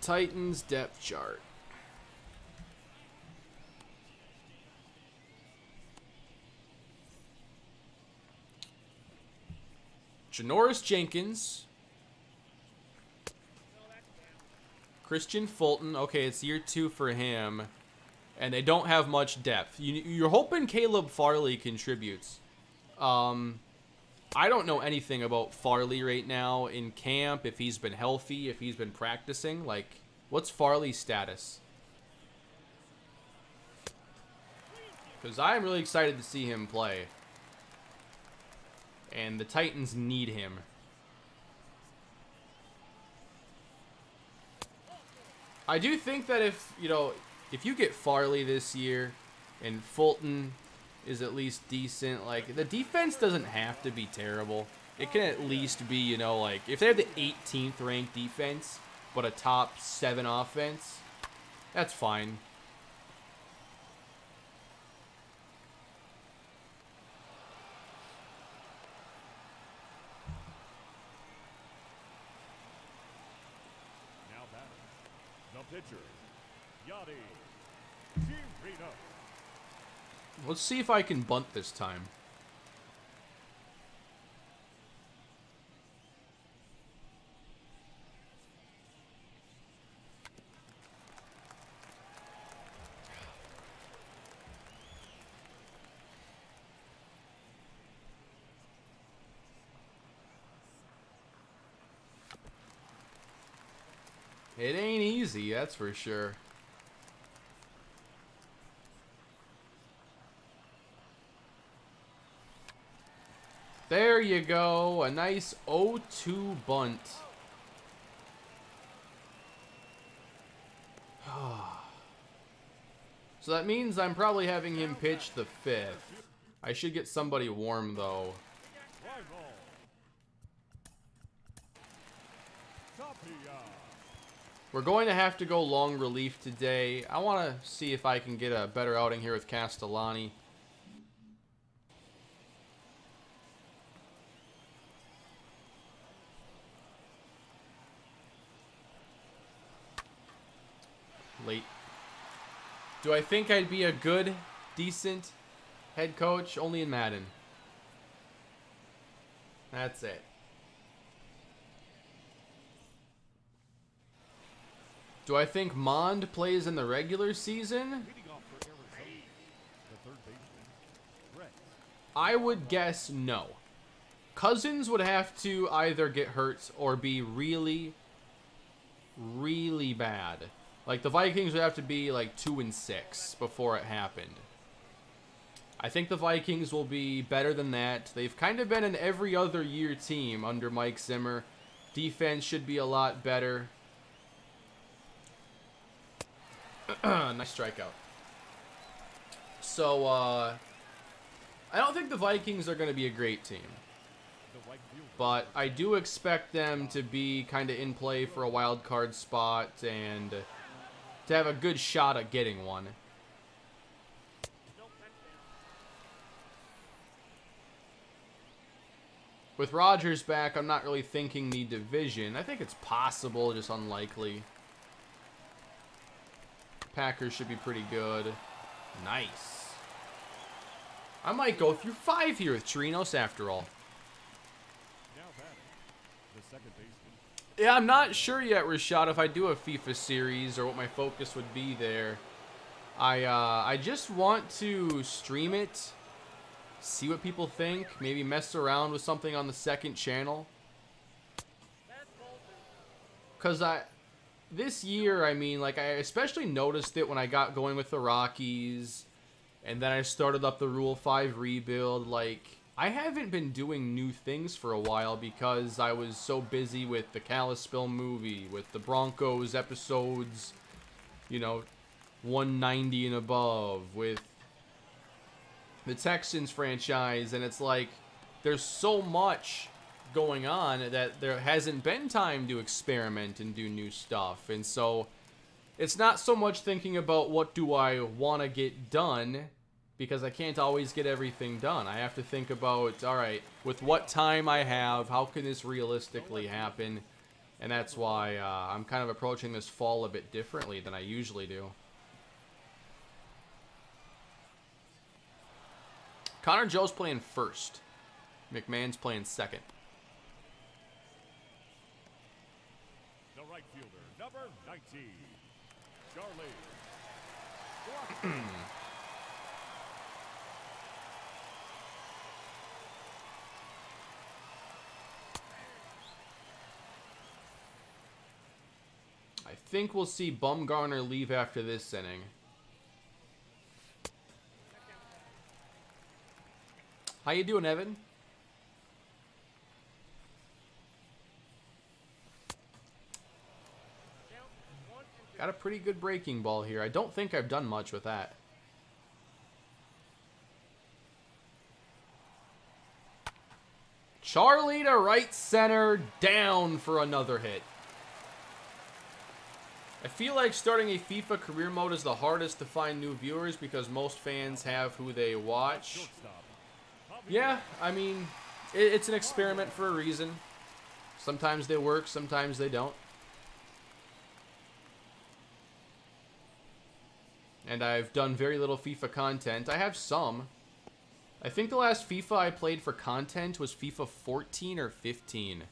Titans depth chart. Janoris Jenkins. Christian Fulton. Okay, it's year 2 for him. And they don't have much depth. You're hoping Caleb Farley contributes. I don't know anything about Farley right now in camp, if he's been healthy, if he's been practicing. Like, what's Farley's status? Because I'm really excited to see him play. And the Titans need him. I do think that if you get Farley this year and Fulton is at least decent, like, the defense doesn't have to be terrible. It can at least be, like, if they have the 18th ranked defense, but a top 7 offense, that's fine. Now batting, the pitcher, Yadi Chirino. Let's see if I can bunt this time. It ain't easy, that's for sure. There you go, a nice 0-2 bunt. So that means I'm probably having him pitch the 5th. I should get somebody warm though. We're going to have to go long relief today. I want to see if I can get a better outing here with Castellani. Late. Do I think I'd be a good, decent head coach? Only in Madden. That's it. Do I think Mond plays in the regular season? I would guess no. Cousins would have to either get hurt or be really, really bad. Like, the Vikings would have to be like 2-6 before it happened. I think the Vikings will be better than that. They've kind of been an every other year team under Mike Zimmer. Defense should be a lot better. Nice strikeout. So, I don't think the Vikings are going to be a great team. But I do expect them to be kind of in play for a wild card spot and to have a good shot at getting one. With Rodgers back, I'm not really thinking the division. I think it's possible, just unlikely. Packers should be pretty good. Nice. I might go through 5 here with Chirinos after all. Yeah, I'm not sure yet, Rashad, if I do a FIFA series or what my focus would be there. I just want to stream it, see what people think, maybe mess around with something on the second channel. Because this year, I mean, like, I especially noticed it when I got going with the Rockies, and then I started up the Rule 5 rebuild. Like, I haven't been doing new things for a while because I was so busy with the Kalispell movie, with the Broncos episodes, 190 and above, with the Texans franchise, and it's like, there's so much going on that there hasn't been time to experiment and do new stuff. And so it's not so much thinking about what do I want to get done, because I can't always get everything done. I have to think about, all right, with what time I have, how can this realistically happen? And that's why I'm kind of approaching this fall a bit differently than I usually do. Connor Joe's playing first. McMahon's playing second. The right fielder, number 19, Charlie. I think we'll see Bumgarner leave after this inning. How you doing, Evan? Got a pretty good breaking ball here. I don't think I've done much with that. Charlie to right center, down for another hit. I feel like starting a FIFA career mode is the hardest to find new viewers because most fans have who they watch. Yeah, I mean, it's an experiment for a reason. Sometimes they work, sometimes they don't. And I've done very little FIFA content. I have some. I think the last FIFA I played for content was FIFA 14 or 15.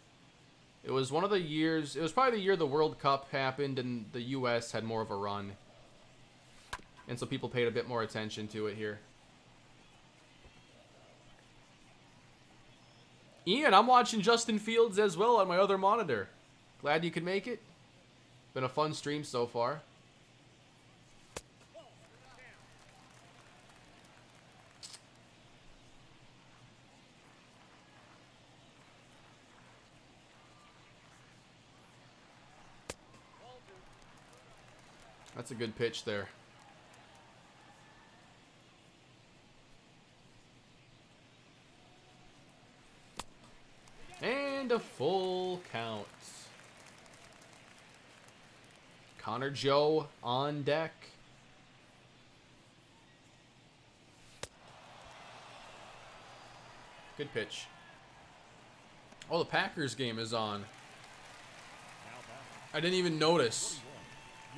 It was one of the years, it was probably the year the World Cup happened and the US had more of a run. And so people paid a bit more attention to it here. Ian, I'm watching Justin Fields as well on my other monitor. Glad you could make it. Been a fun stream so far. That's a good pitch there. And a full count. Connor Joe on deck. Good pitch. Oh, the Packers game is on. I didn't even notice.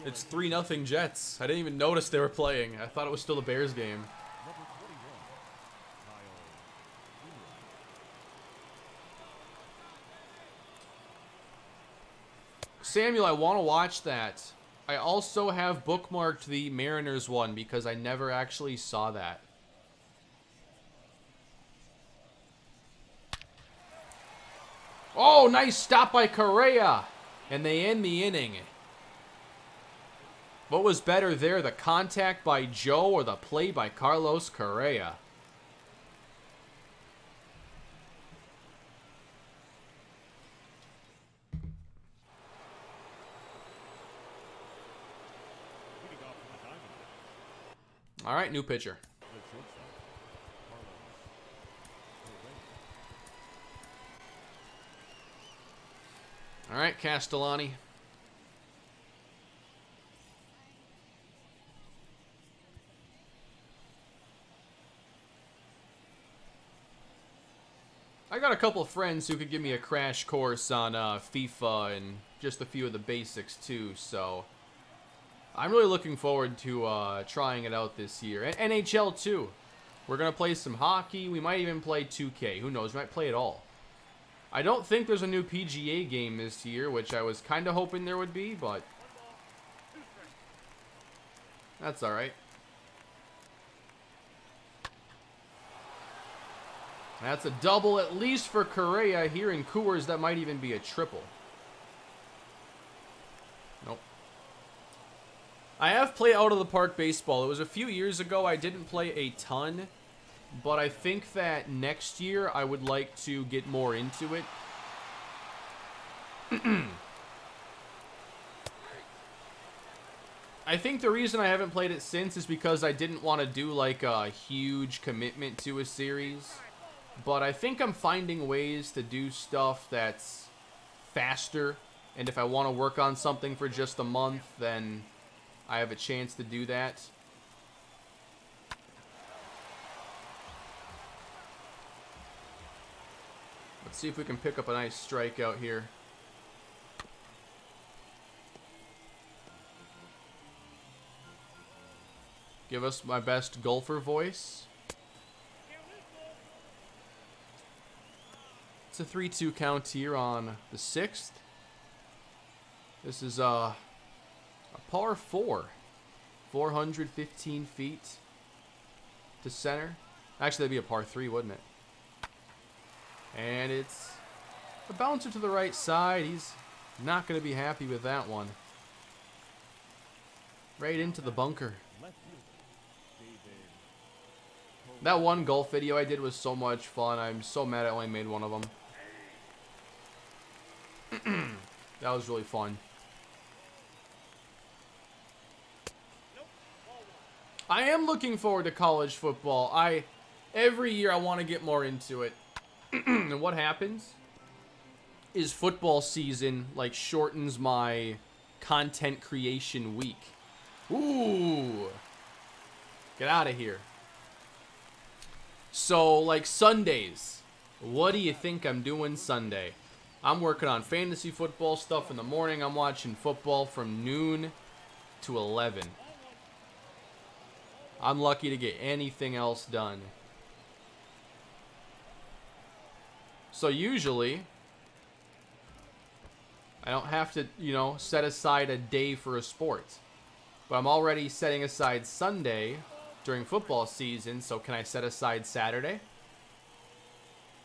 It's 3-0 Jets. I didn't even notice they were playing. I thought it was still the Bears game. Samuel, I want to watch that. I also have bookmarked the Mariners one because I never actually saw that. Oh, nice stop by Correa. And they end the inning. What was better there, the contact by Joe or the play by Carlos Correa? All right, new pitcher. All right, Castellani. I got a couple of friends who could give me a crash course on FIFA and just a few of the basics too, so I'm really looking forward to trying it out this year. And NHL too. We're going to play some hockey. We might even play 2K. Who knows? We might play it all. I don't think there's a new PGA game this year, which I was kind of hoping there would be, but that's all right. That's a double at least for Correa. Here in Coors, that might even be a triple. Nope. I have played out of the park baseball. It was a few years ago. I didn't play a ton, but I think that next year I would like to get more into it. I think the reason I haven't played it since is because I didn't want to do like a huge commitment to a series. But I think I'm finding ways to do stuff that's faster. And if I want to work on something for just a month, then I have a chance to do that. Let's see if we can pick up a nice strikeout here. Give us my best golfer voice. It's a 3-2 count here on the 6th. This is a par 4. 415 feet to center. Actually, that'd be a par 3, wouldn't it? And it's a bouncer to the right side. He's not going to be happy with that one. Right into the bunker. That one golf video I did was so much fun. I'm so mad I only made one of them. That was really fun. I am looking forward to college football. Every year I want to get more into it. And what happens is football season like shortens my content creation week. Ooh. Get out of here. So like Sundays, what do you think I'm doing Sunday? I'm working on fantasy football stuff in the morning. I'm watching football from noon to 11. I'm lucky to get anything else done. So usually, I don't have to, set aside a day for a sport. But I'm already setting aside Sunday during football season, so can I set aside Saturday?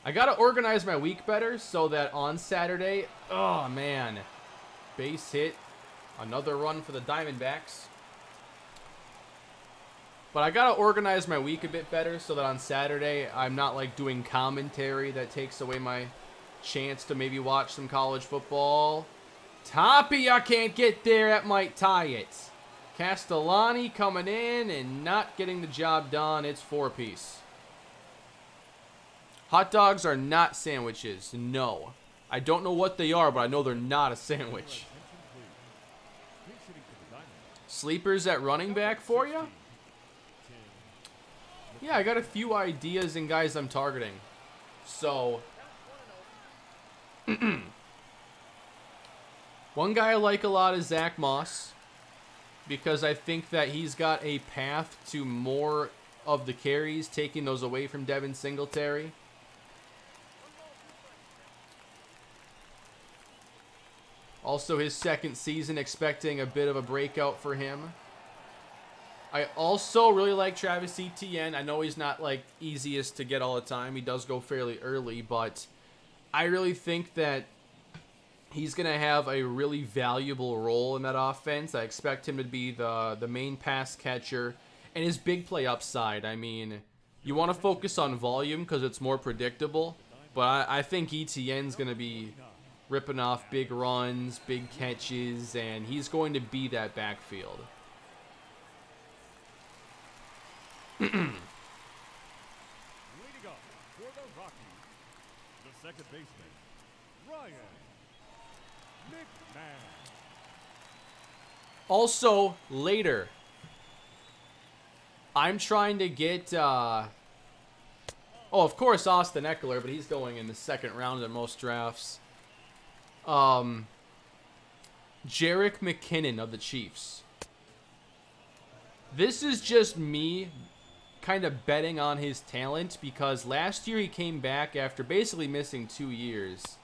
I gotta organize my week better so that on Saturday, oh man, base hit, another run for the Diamondbacks. But I gotta organize my week a bit better so that on Saturday I'm not like doing commentary that takes away my chance to maybe watch some college football. Toppy, I can't get there. That might tie it. Castellani coming in and not getting the job done. It's 4-piece. Hot dogs are not sandwiches. No. I don't know what they are, but I know they're not a sandwich. Sleepers at running back for you? Yeah, I got a few ideas and guys I'm targeting. So, one guy I like a lot is Zach Moss, because I think that he's got a path to more of the carries, taking those away from Devin Singletary. Also, his second season, expecting a bit of a breakout for him. I also really like Travis Etienne. I know he's not like easiest to get all the time. He does go fairly early, but I really think that he's going to have a really valuable role in that offense. I expect him to be the main pass catcher and his big play upside. I mean, you want to focus on volume because it's more predictable, but I think Etienne's going to be ripping off big runs, big catches, and he's going to be that backfield. Leading up for the Rockies, the second baseman, Ryan McMahon. Also, later, I'm trying to get, of course, Austin Eckler, but he's going in the second round in most drafts. Jerick McKinnon of the Chiefs. This is just me kind of betting on his talent because last year he came back after basically missing 2 years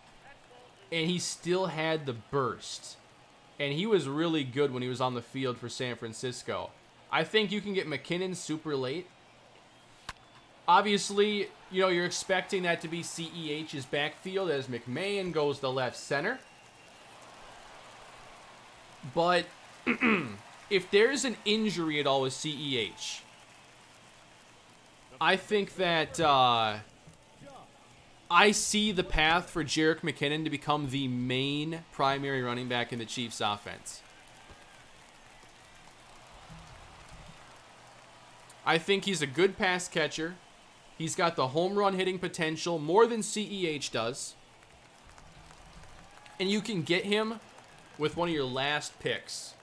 and he still had the burst and he was really good when he was on the field for San Francisco. I think you can get McKinnon super late. Obviously, you're expecting that to be CEH's backfield as McMahon goes to left center. But if there's an injury at all with CEH, I think that I see the path for Jerick McKinnon to become the main primary running back in the Chiefs offense. I think he's a good pass catcher. He's got the home run hitting potential more than CEH does. And you can get him with one of your last picks.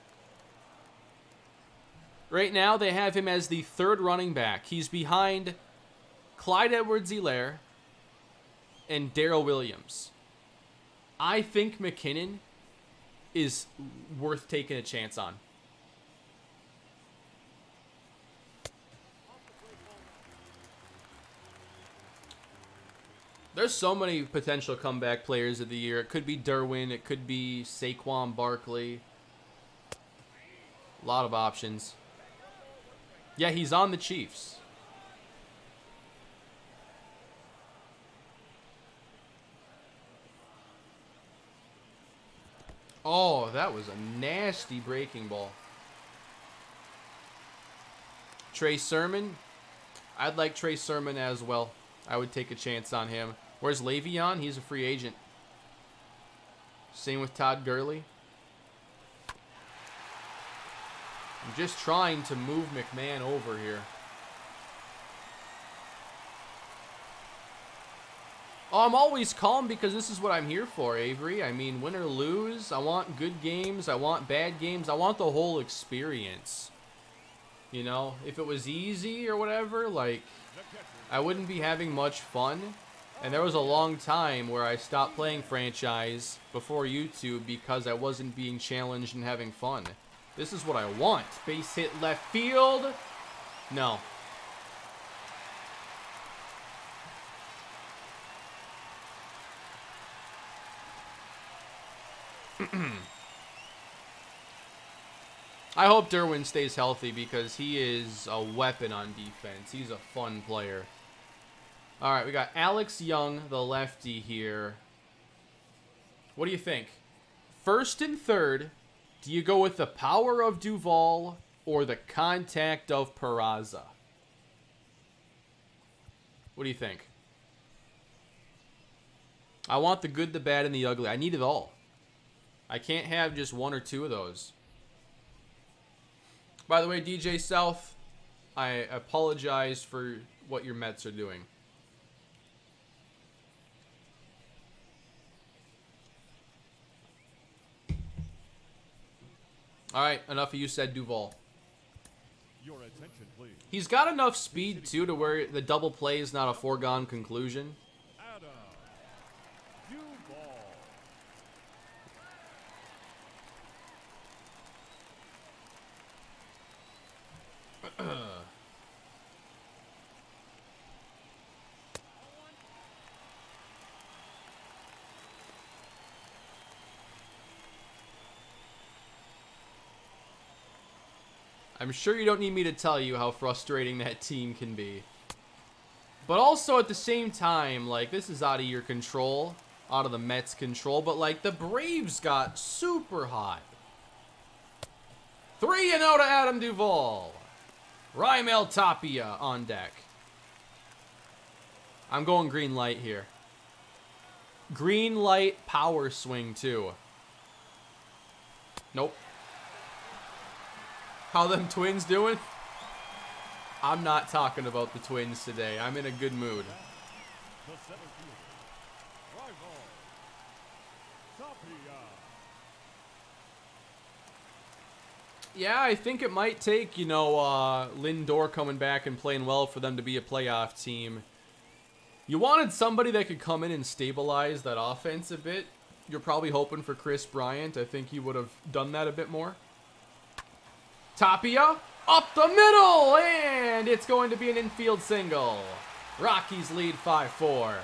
Right now, they have him as the third running back. He's behind Clyde Edwards-Helaire and Darrell Williams. I think McKinnon is worth taking a chance on. There's so many potential comeback players of the year. It could be Derwin. It could be Saquon Barkley. A lot of options. Yeah, he's on the Chiefs. Oh, that was a nasty breaking ball. Trey Sermon. I'd like Trey Sermon as well. I would take a chance on him. Where's Le'Veon? He's a free agent. Same with Todd Gurley. I'm just trying to move McMahon over here. Oh, I'm always calm because this is what I'm here for, Avery. I mean, win or lose, I want good games, I want bad games, I want the whole experience. You know, if it was easy or whatever, like, I wouldn't be having much fun. And there was a long time where I stopped playing franchise before YouTube because I wasn't being challenged and having fun. This is what I want. Base hit left field. No. I hope Derwin stays healthy because he is a weapon on defense. He's a fun player. All right, we got Alex Young, the lefty here. What do you think? First and third, do you go with the power of Duvall or the contact of Peraza? What do you think? I want the good, the bad, and the ugly. I need it all. I can't have just one or two of those. By the way, DJ South, I apologize for what your Mets are doing. All right, enough of you said Duvall. Your attention, please. He's got enough speed, too, to where the double play is not a foregone conclusion. Adam Duvall. I'm sure you don't need me to tell you how frustrating that team can be. But also at the same time, like, this is out of your control, out of the Mets' control, but like the Braves got super hot. 3-0 to Adam Duvall. Raimel Tapia on deck. I'm going green light here. Green light power swing too. Nope. How them Twins doing? I'm not talking about the Twins today. I'm in a good mood. The center fielder. Revolve. Tapia. Yeah, I think it might take, you know, Lindor coming back and playing well for them to be a playoff team. You wanted somebody that could come in and stabilize that offense a bit. You're probably hoping for Chris Bryant. I think he would have done that a bit more. Tapia, up the middle, and it's going to be an infield single. Rockies lead 5-4.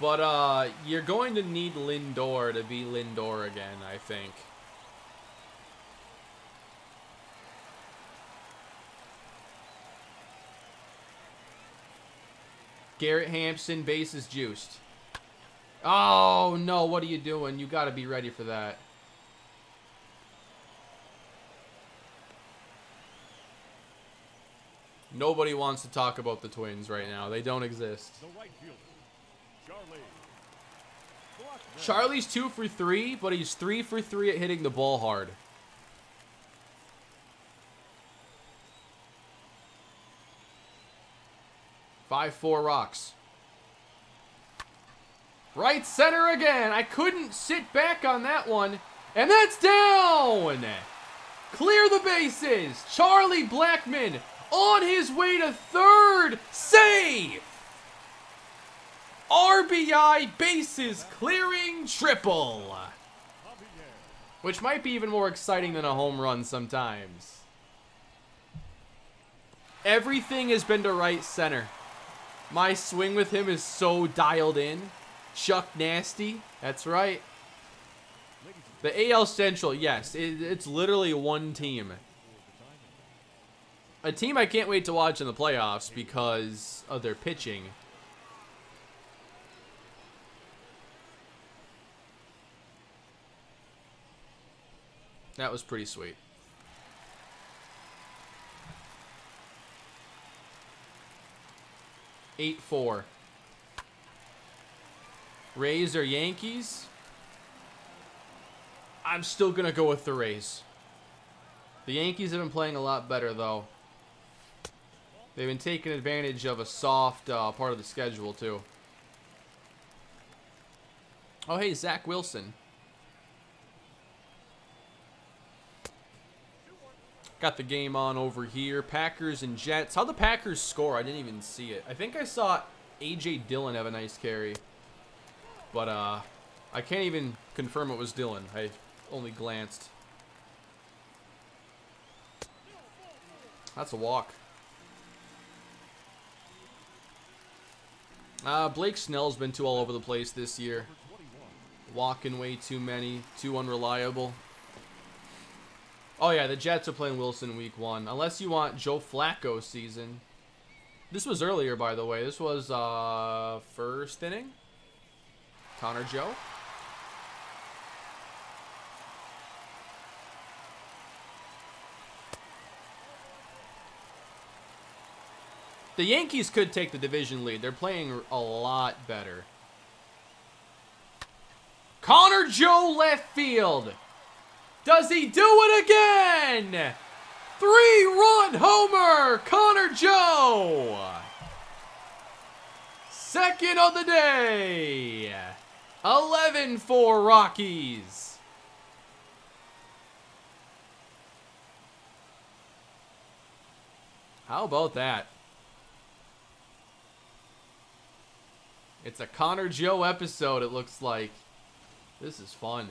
But you're going to need Lindor to be Lindor again, I think. Garrett Hampson, bases juiced. Oh, no, what are you doing? You got to be ready for that. Nobody wants to talk about the Twins right now. They don't exist. The right fielder. Charlie. Blackman. Charlie's 2 for 3, but he's 3 for 3 at hitting the ball hard. Five, 4 Rocks. Right center again. I couldn't sit back on that one. And that's down. Clear the bases. Charlie Blackman on his way to third. Save. RBI bases clearing triple. Which might be even more exciting than a home run sometimes. Everything has been to right center. My swing with him is so dialed in. Chuck Nasty, that's right. The AL Central, yes, it's literally one team. A team I can't wait to watch in the playoffs because of their pitching. That was pretty sweet. 8-4. Rays or Yankees? I'm still going to go with the Rays. The Yankees have been playing a lot better, though. They've been taking advantage of a soft part of the schedule, too. Oh, hey, Zach Wilson. Got the game on over here. Packers and Jets. How'd the Packers score? I didn't even see it. I think I saw A.J. Dillon have a nice carry. But I can't even confirm it was Dillon. I only glanced. That's a walk. Blake Snell's been too all over the place this year. Walking way too many. Too unreliable. Oh, yeah, the Jets are playing Wilson week 1. Unless you want Joe Flacco season. This was earlier, by the way. This was first inning. Connor Joe. The Yankees could take the division lead. They're playing a lot better. Connor Joe left field. Does he do it again? 3-run homer, Connor Joe. Second of the day. 11-4 Rockies. How about that? It's a Connor Joe episode, it looks like. This is fun.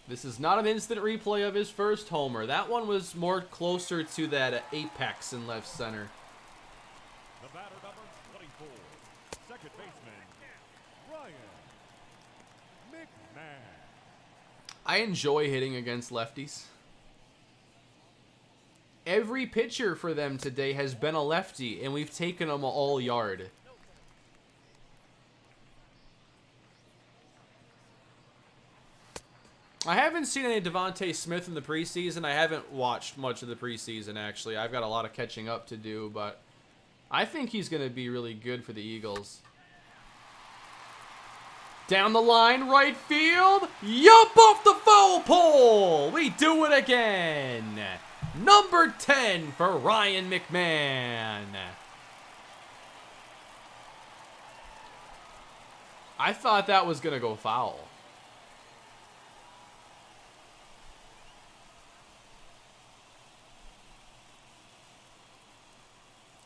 This is not an instant replay of his first homer. That one was more closer to that apex in left center. The batter number 24, second baseman, Ryan McMahon. I enjoy hitting against lefties. Every pitcher for them today has been a lefty, and we've taken them all yard. I haven't seen any Devontae Smith in the preseason. I haven't watched much of the preseason, actually. I've got a lot of catching up to do, but I think he's going to be really good for the Eagles. Down the line, right field. Yup, off the foul pole. We do it again. Number 10 for Ryan McMahon. I thought that was going to go foul.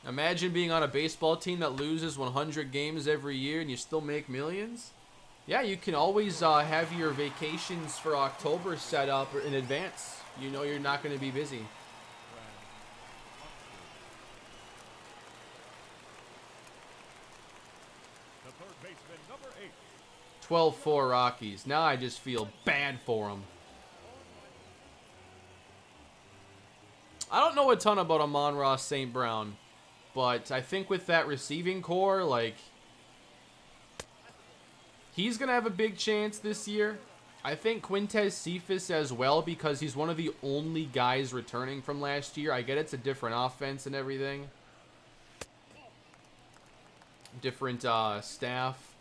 Imagine being on a baseball team that loses 100 games every year and you still make millions. Yeah, you can always have your vacations for October set up in advance. You know you're not going to be busy. The third baseman, number 8. 12-4 Rockies. Now I just feel bad for them. I don't know a ton about Amon-Ra St. Brown, but I think with that receiving core, like, he's going to have a big chance this year. I think Quintez Cephas as well, because he's one of the only guys returning from last year. I get it's a different offense and everything. Different staff.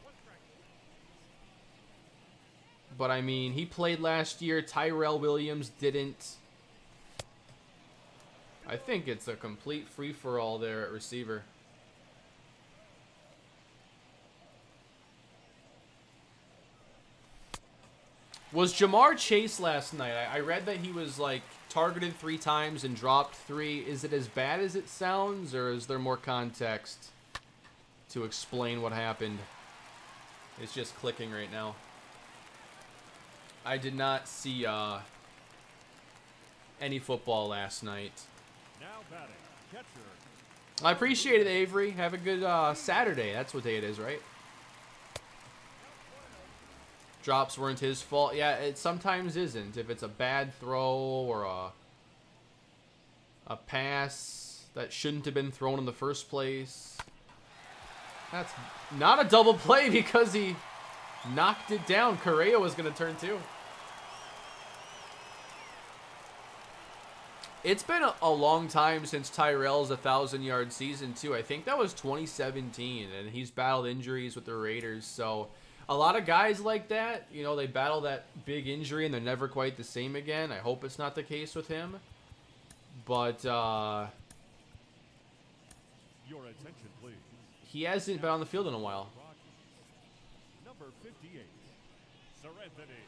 But, I mean, he played last year. Tyrell Williams didn't. I think it's a complete free-for-all there at receiver. Was Jamar Chase last night? I read that he was, like, targeted 3 times and dropped 3. Is it as bad as it sounds, or is there more context to explain what happened? It's just clicking right now. I did not see any football last night. Now batting, catcher. I appreciate it, Avery. Have a good Saturday. That's what day it is, right? Drops weren't his fault. Yeah, it sometimes isn't. If it's a bad throw or a pass that shouldn't have been thrown in the first place. That's not a double play because he knocked it down. Correa was going to turn too. It's been a long time since Tyrell's 1,000-yard season, too. I think that was 2017, and he's battled injuries with the Raiders. So a lot of guys like that, you know, they battle that big injury, and they're never quite the same again. I hope it's not the case with him. But Your attention, please. he hasn't been on the field in a while. Rockies. Number 58, Serenity.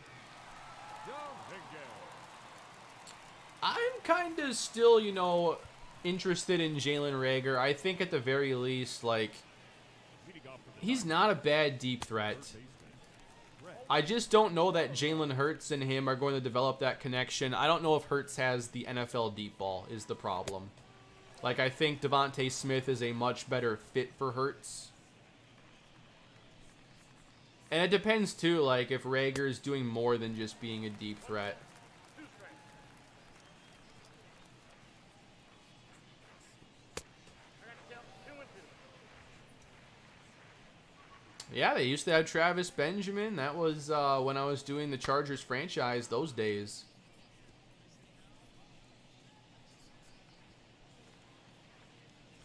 I'm kind of still, you know, interested in Jalen Reagor. I think at the very least, like, he's not a bad deep threat. I just don't know that Jalen Hurts and him are going to develop that connection. I don't know if Hurts has the NFL deep ball is the problem. Like, I think Devontae Smith is a much better fit for Hurts. And it depends, too, like, if Reagor is doing more than just being a deep threat. Yeah, they used to have Travis Benjamin. That was when I was doing the Chargers franchise those days.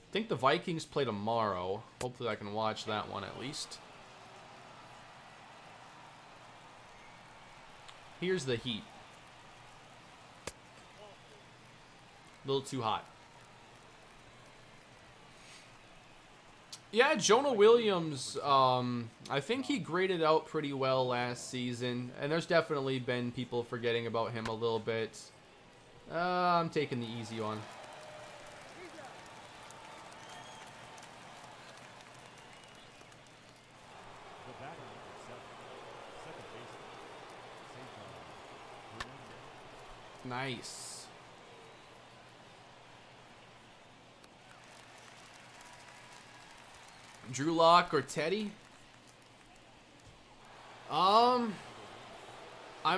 I think the Vikings play tomorrow. Hopefully I can watch that one at least. Here's the Heat. A little too hot. Yeah, Jonah Williams, I think he graded out pretty well last season. And there's definitely been people forgetting about him a little bit. I'm taking the easy one. Nice. Drew Lock or Teddy? I'm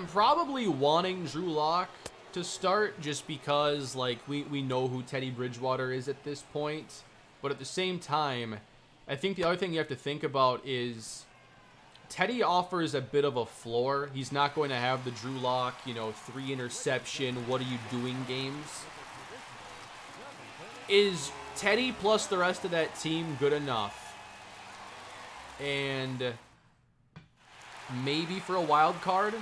probably wanting Drew Lock to start just because, like, we know who Teddy Bridgewater is at this point. But at the same time, I think the other thing you have to think about is Teddy offers a bit of a floor. He's not going to have the Drew Lock, you know, 3 interception, what are you doing games. Is Teddy plus the rest of that team good enough? And maybe for a wild card.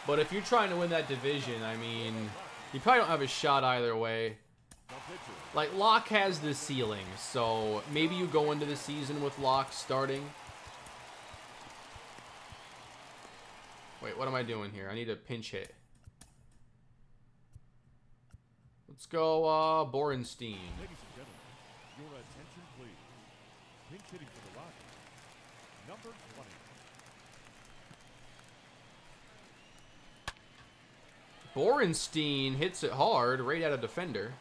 But if you're trying to win that division, I mean, you probably don't have a shot either way. Like, Locke has the ceiling, so maybe you go into the season with Locke starting. Wait, what am I doing here? I need a pinch hit. Let's go, Borenstein. Ladies and gentlemen, your attention, please. Pinch hitting for the Rockies. Number 20. Borenstein hits it hard, right at a defender.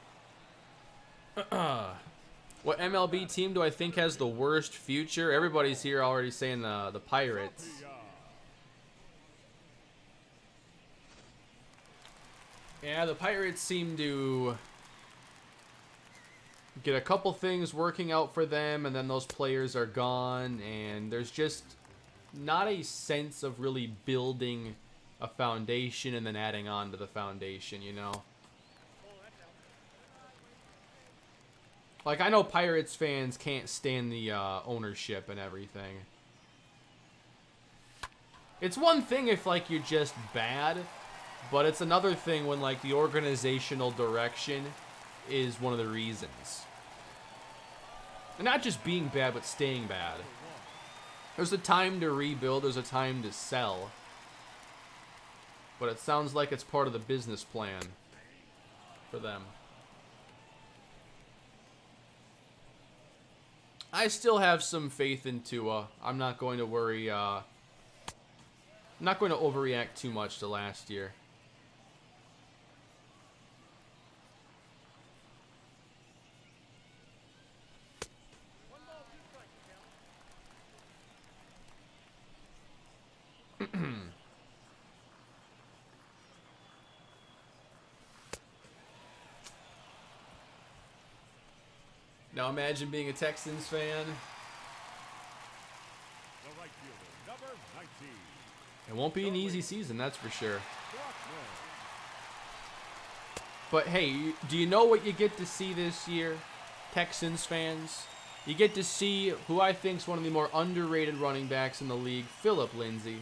What MLB team do I think has the worst future? Everybody's here already saying the Pirates. Yeah, the Pirates seem to get a couple things working out for them, and then those players are gone, and there's just not a sense of really building a foundation and then adding on to the foundation, you know? Like, I know Pirates fans can't stand the ownership and everything. It's one thing if, like, you're just bad, but it's another thing when, like, the organizational direction is one of the reasons. And not just being bad, but staying bad. There's a time to rebuild, there's a time to sell. But it sounds like it's part of the business plan for them. I still have some faith in Tua. I'm not going to worry. I'm not going to overreact too much to last year. Now imagine being a Texans fan. The right fielder, number 19. It won't be an easy season, that's for sure. But hey, do you know what you get to see this year, Texans fans? You get to see who I think is one of the more underrated running backs in the league, Phillip Lindsay.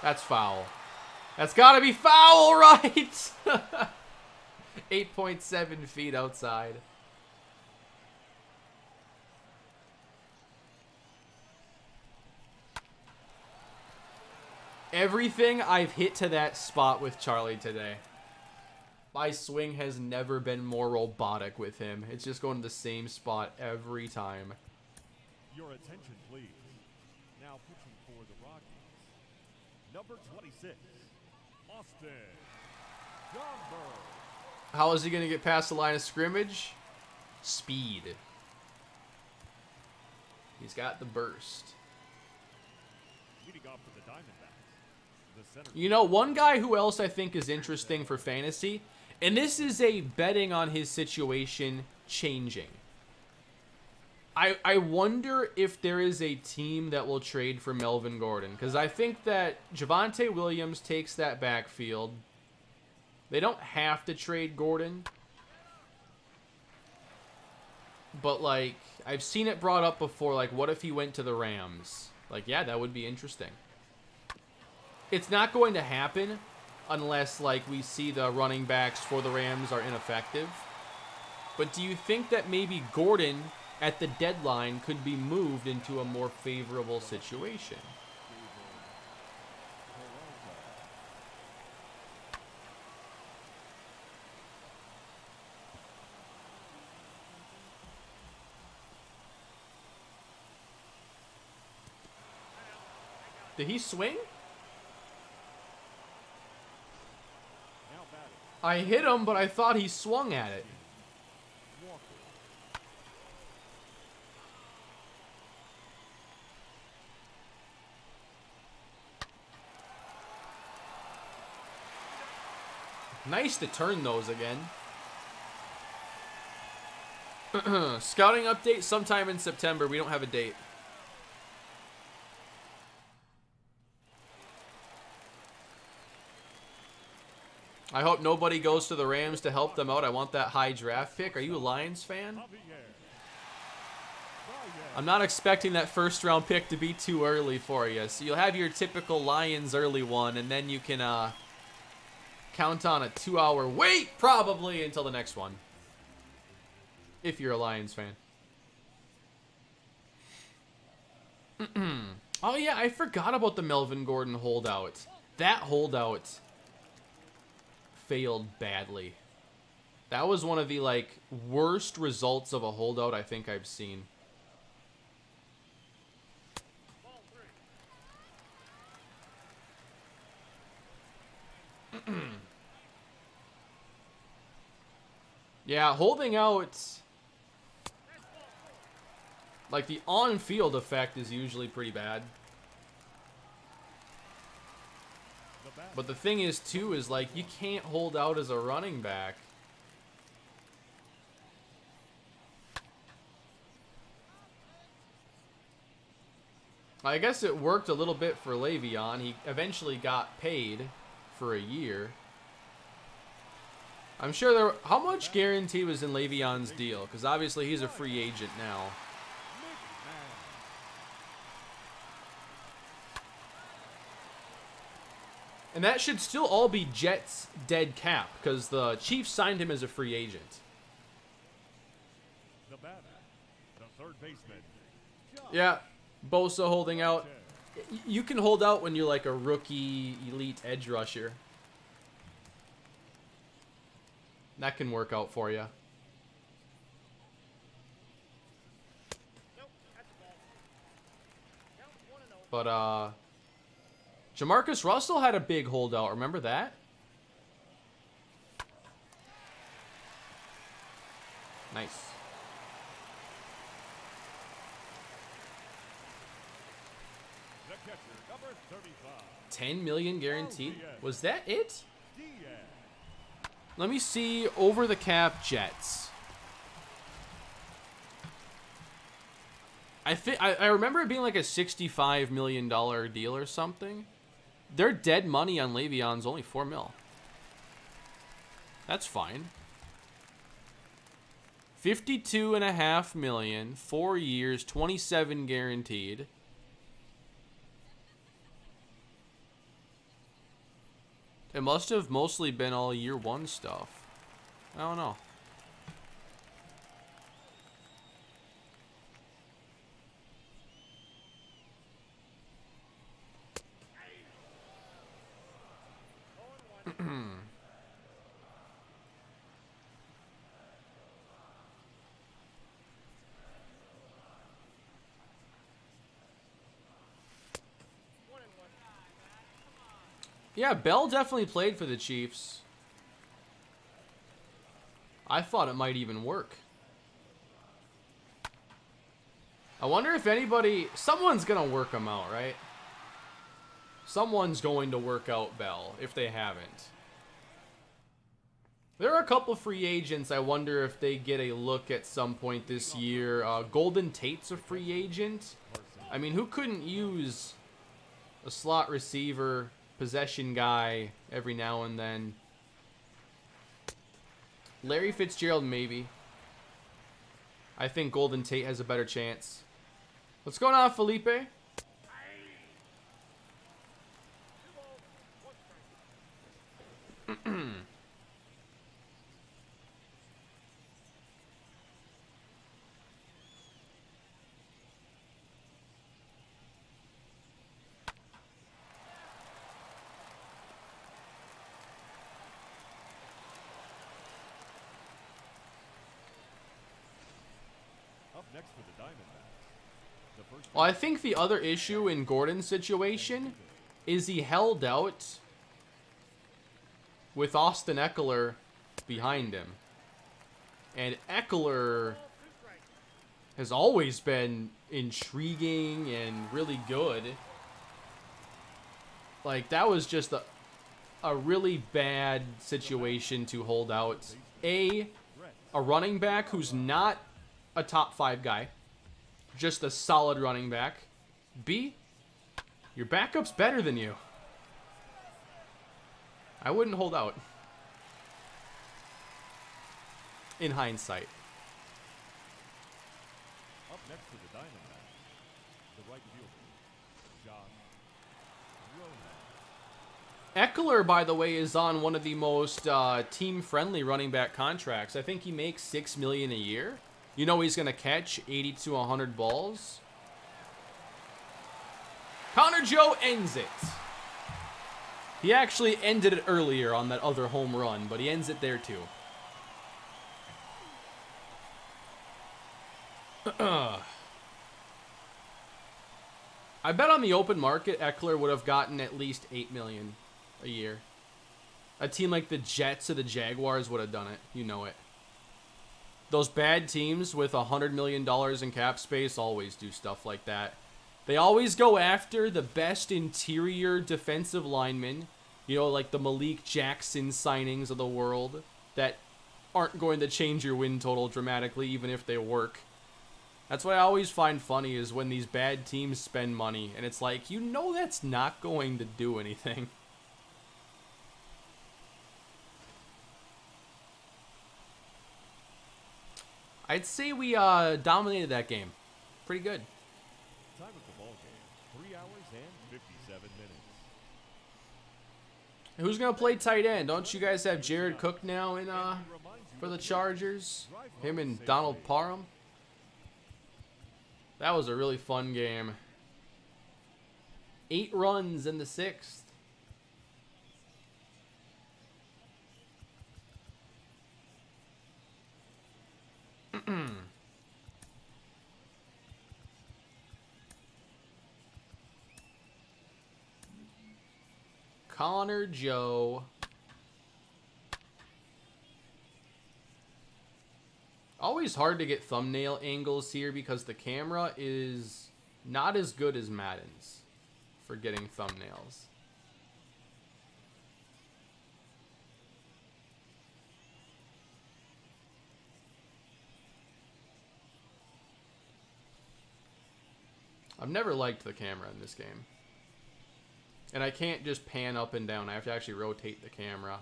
That's foul. That's got to be foul, right? 8.7 feet outside. Everything I've hit to that spot with Charlie today. My swing has never been more robotic with him. It's just going to the same spot every time. Your attention, please. Now pitching for the Rockies, number 26, Austin Gomber. How is he going to get past the line of scrimmage? Speed. He's got the burst. Leading off for the Diamondbacks, the center. You know, one guy who else I think is interesting for fantasy, and this is a betting on his situation changing. I wonder if there is a team that will trade for Melvin Gordon, because I think that Javonte Williams takes that backfield. They don't have to trade Gordon. But, like, I've seen it brought up before, like, what if he went to the Rams? Like, yeah, that would be interesting. It's not going to happen unless, like, we see the running backs for the Rams are ineffective. But do you think that maybe Gordon at the deadline could be moved into a more favorable situation? Did he swing? I hit him, but I thought he swung at it. Nice to turn those again. Scouting update sometime in September. We don't have a date. I hope nobody goes to the Rams to help them out. I want that high draft pick. Are you a Lions fan? I'm not expecting that first round pick to be too early for you. So you'll have your typical Lions early one, and then you can count on a 2-hour wait probably until the next one. If you're a Lions fan. Oh yeah, I forgot about the Melvin Gordon holdout. That holdout failed badly. That was one of the, like, worst results of a holdout I think I've seen. Yeah, holding out, like, the on-field effect is usually pretty bad. But the thing is, too, is, like, you can't hold out as a running back. I guess it worked a little bit for Le'Veon. He eventually got paid for a year. I'm sure there... How much guarantee was in Le'Veon's deal? Because obviously he's a free agent now. And that should still all be Jets' dead cap, because the Chiefs signed him as a free agent. The batter, the third baseman. Yeah, Bosa holding out. You can hold out when you're like a rookie elite edge rusher. That can work out for you. But, Jamarcus Russell had a big holdout. Remember that? Nice. The catcher, number 35. 10 million guaranteed. Was that it? Diaz. Let me see over the cap Jets. I remember it being like a $65 million deal or something. Their dead money on Le'Veon's only $4 mil. That's fine. $52.5 million, 4 years, 27 guaranteed. It must have mostly been all year one stuff. I don't know. Yeah, Bell definitely played for the Chiefs. I thought it might even work. I wonder if anybody... Someone's going to work him out, right? Someone's going to work out Bell, if they haven't. There are a couple free agents I wonder if they get a look at some point this year. Golden Tate's a free agent. I mean, who couldn't use a slot receiver, possession guy every now and then? Larry Fitzgerald, maybe. I think Golden Tate has a better chance. What's going on, Felipe? Up next for the Diamondbacks. The first Well, I think the other issue in Gordon's situation is he held out with Austin Eckler behind him. And Eckler has always been intriguing and really good. Like, that was just a really bad situation to hold out. A running back who's not a top 5 guy. Just a solid running back. B, your backup's better than you. I wouldn't hold out. In hindsight. up next for the Diamondbacks. The right fielder, Josh Roman. Eckler, by the way, is on one of the most team-friendly running back contracts. I think he makes $6 million a year. You know he's going to catch 80 to 100 balls. Connor Joe ends it. He actually ended it earlier on that other home run, but he ends it there too. I bet on the open market, Eckler would have gotten at least $8 million a year. A team like the Jets or the Jaguars would have done it. You know it. Those bad teams with $100 million in cap space always do stuff like that. They always go after the best interior defensive linemen, you know, like the Malik Jackson signings of the world that aren't going to change your win total dramatically, even if they work. That's what I always find funny is when these bad teams spend money, and it's like, you know that's not going to do anything. I'd say we dominated that game. Pretty good. Time of the ball game, 3 hours and 57 minutes. Who's going to play tight end? Don't you guys have Jared Cook now in for the Chargers? Him and Donald Parham? That was a really fun game. 8 runs in the 6th. Connor Joe. Always hard to get thumbnail angles here because the camera is not as good as Madden's for getting thumbnails. I've never liked the camera in this game. And I can't just pan up and down. I have to actually rotate the camera.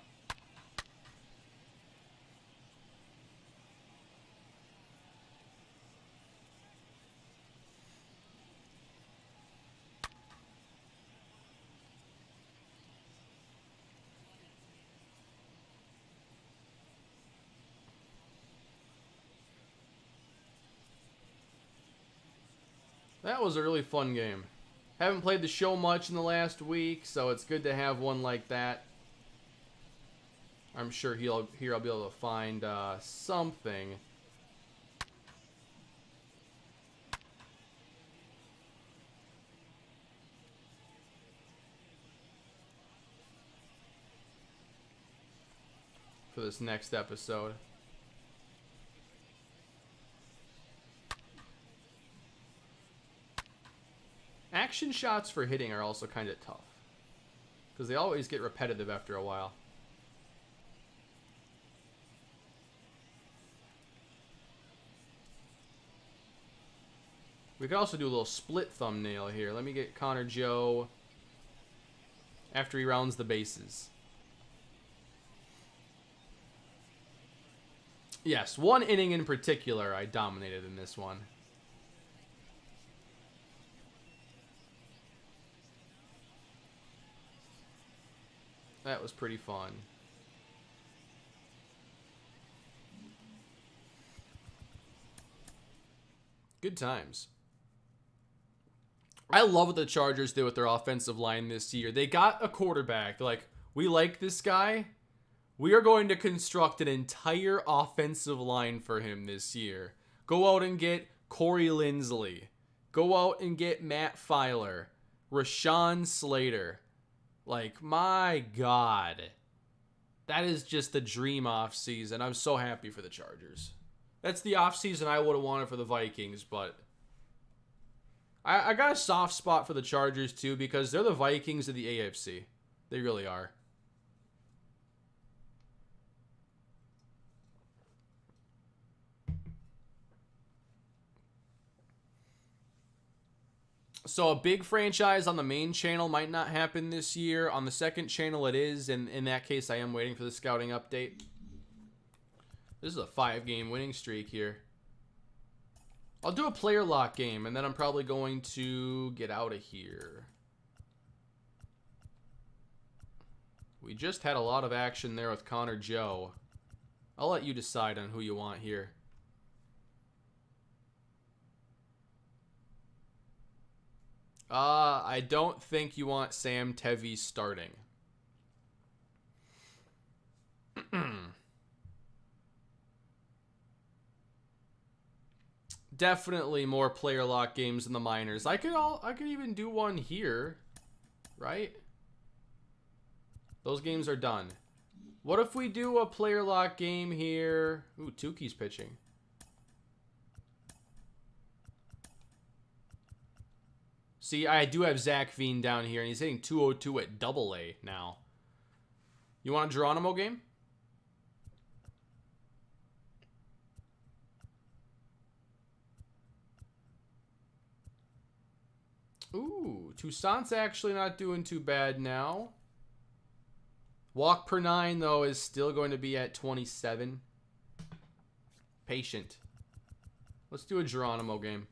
That was a really fun game. Haven't played the show much in the last week, so it's good to have one like that. I'm sure I'll be able to find something. For this next episode. Action shots for hitting are also kind of tough, because they always get repetitive after a while. We could also do a little split thumbnail here. Let me get Connor Joe after he rounds the bases. Yes, one inning in particular I dominated in this one. That was pretty fun. Good times. I love what the Chargers did with their offensive line this year. They got a quarterback. They're like, we like this guy. We are going to construct an entire offensive line for him this year. Go out and get Corey Linsley. Go out and get Matt Filer. Rashawn Slater. Like, my God. That is just the dream offseason. I'm so happy for the Chargers. That's the offseason I would have wanted for the Vikings, but I got a soft spot for the Chargers too, because they're the Vikings of the AFC. They really are. So a big franchise on the main channel might not happen this year. On the second channel it is, and in that case I am waiting for the scouting update. This is a 5-game winning streak here. I'll do a player lock game, and then I'm probably going to get out of here. We just had a lot of action there with Connor Joe. I'll let you decide on who you want here. I don't think you want Sam Tevi starting. Definitely more player lock games in the minors. I could even do one here, right? Those games are done. What if we do a player lock game here? Ooh, Tukey's pitching. See, I do have Zach Veen down here, and he's hitting 202 at AA now. You want a Geronimo game? Ooh, Toussaint's actually not doing too bad now. Walk per 9, though, is still going to be at 27. Patient. Let's do a Geronimo game.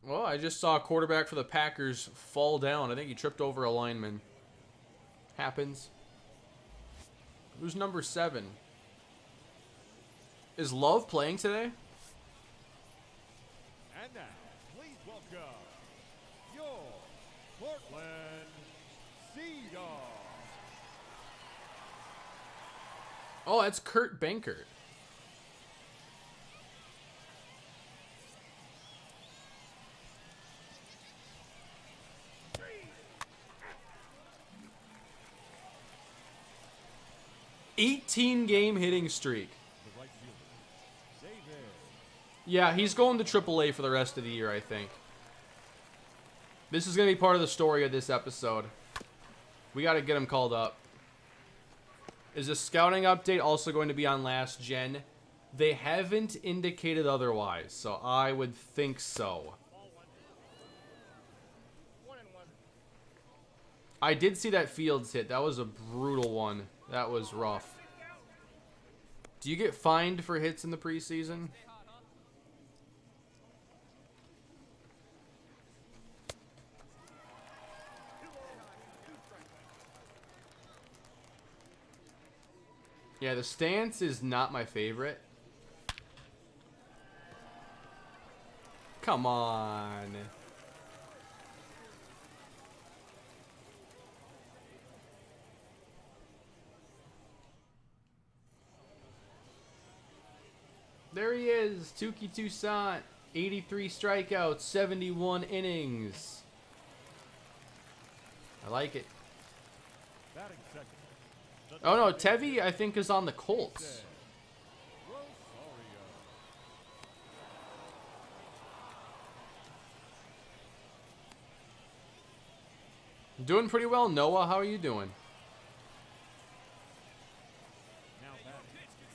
Well, I just saw a quarterback for the Packers fall down. I think he tripped over a lineman. Happens. Who's number 7? Is Love playing today? And now, please welcome your Portland Sea Dogs. Oh, that's Kurt Bankert. $18-game hitting streak. Yeah, he's going to AAA for the rest of the year, I think. This is going to be part of the story of this episode. We got to get him called up. Is the scouting update also going to be on last gen? They haven't indicated otherwise, so I would think so. I did see that Fields hit. That was a brutal one. That was rough. Do you get fined for hits in the preseason? Yeah, the stance is not my favorite. Come on. There he is, Tuki Toussaint. 83 strikeouts, 71 innings. I like it. Batting second. Oh no, Tevi I think is on the Colts. Doing pretty well, Noah. How are you doing? Now batting.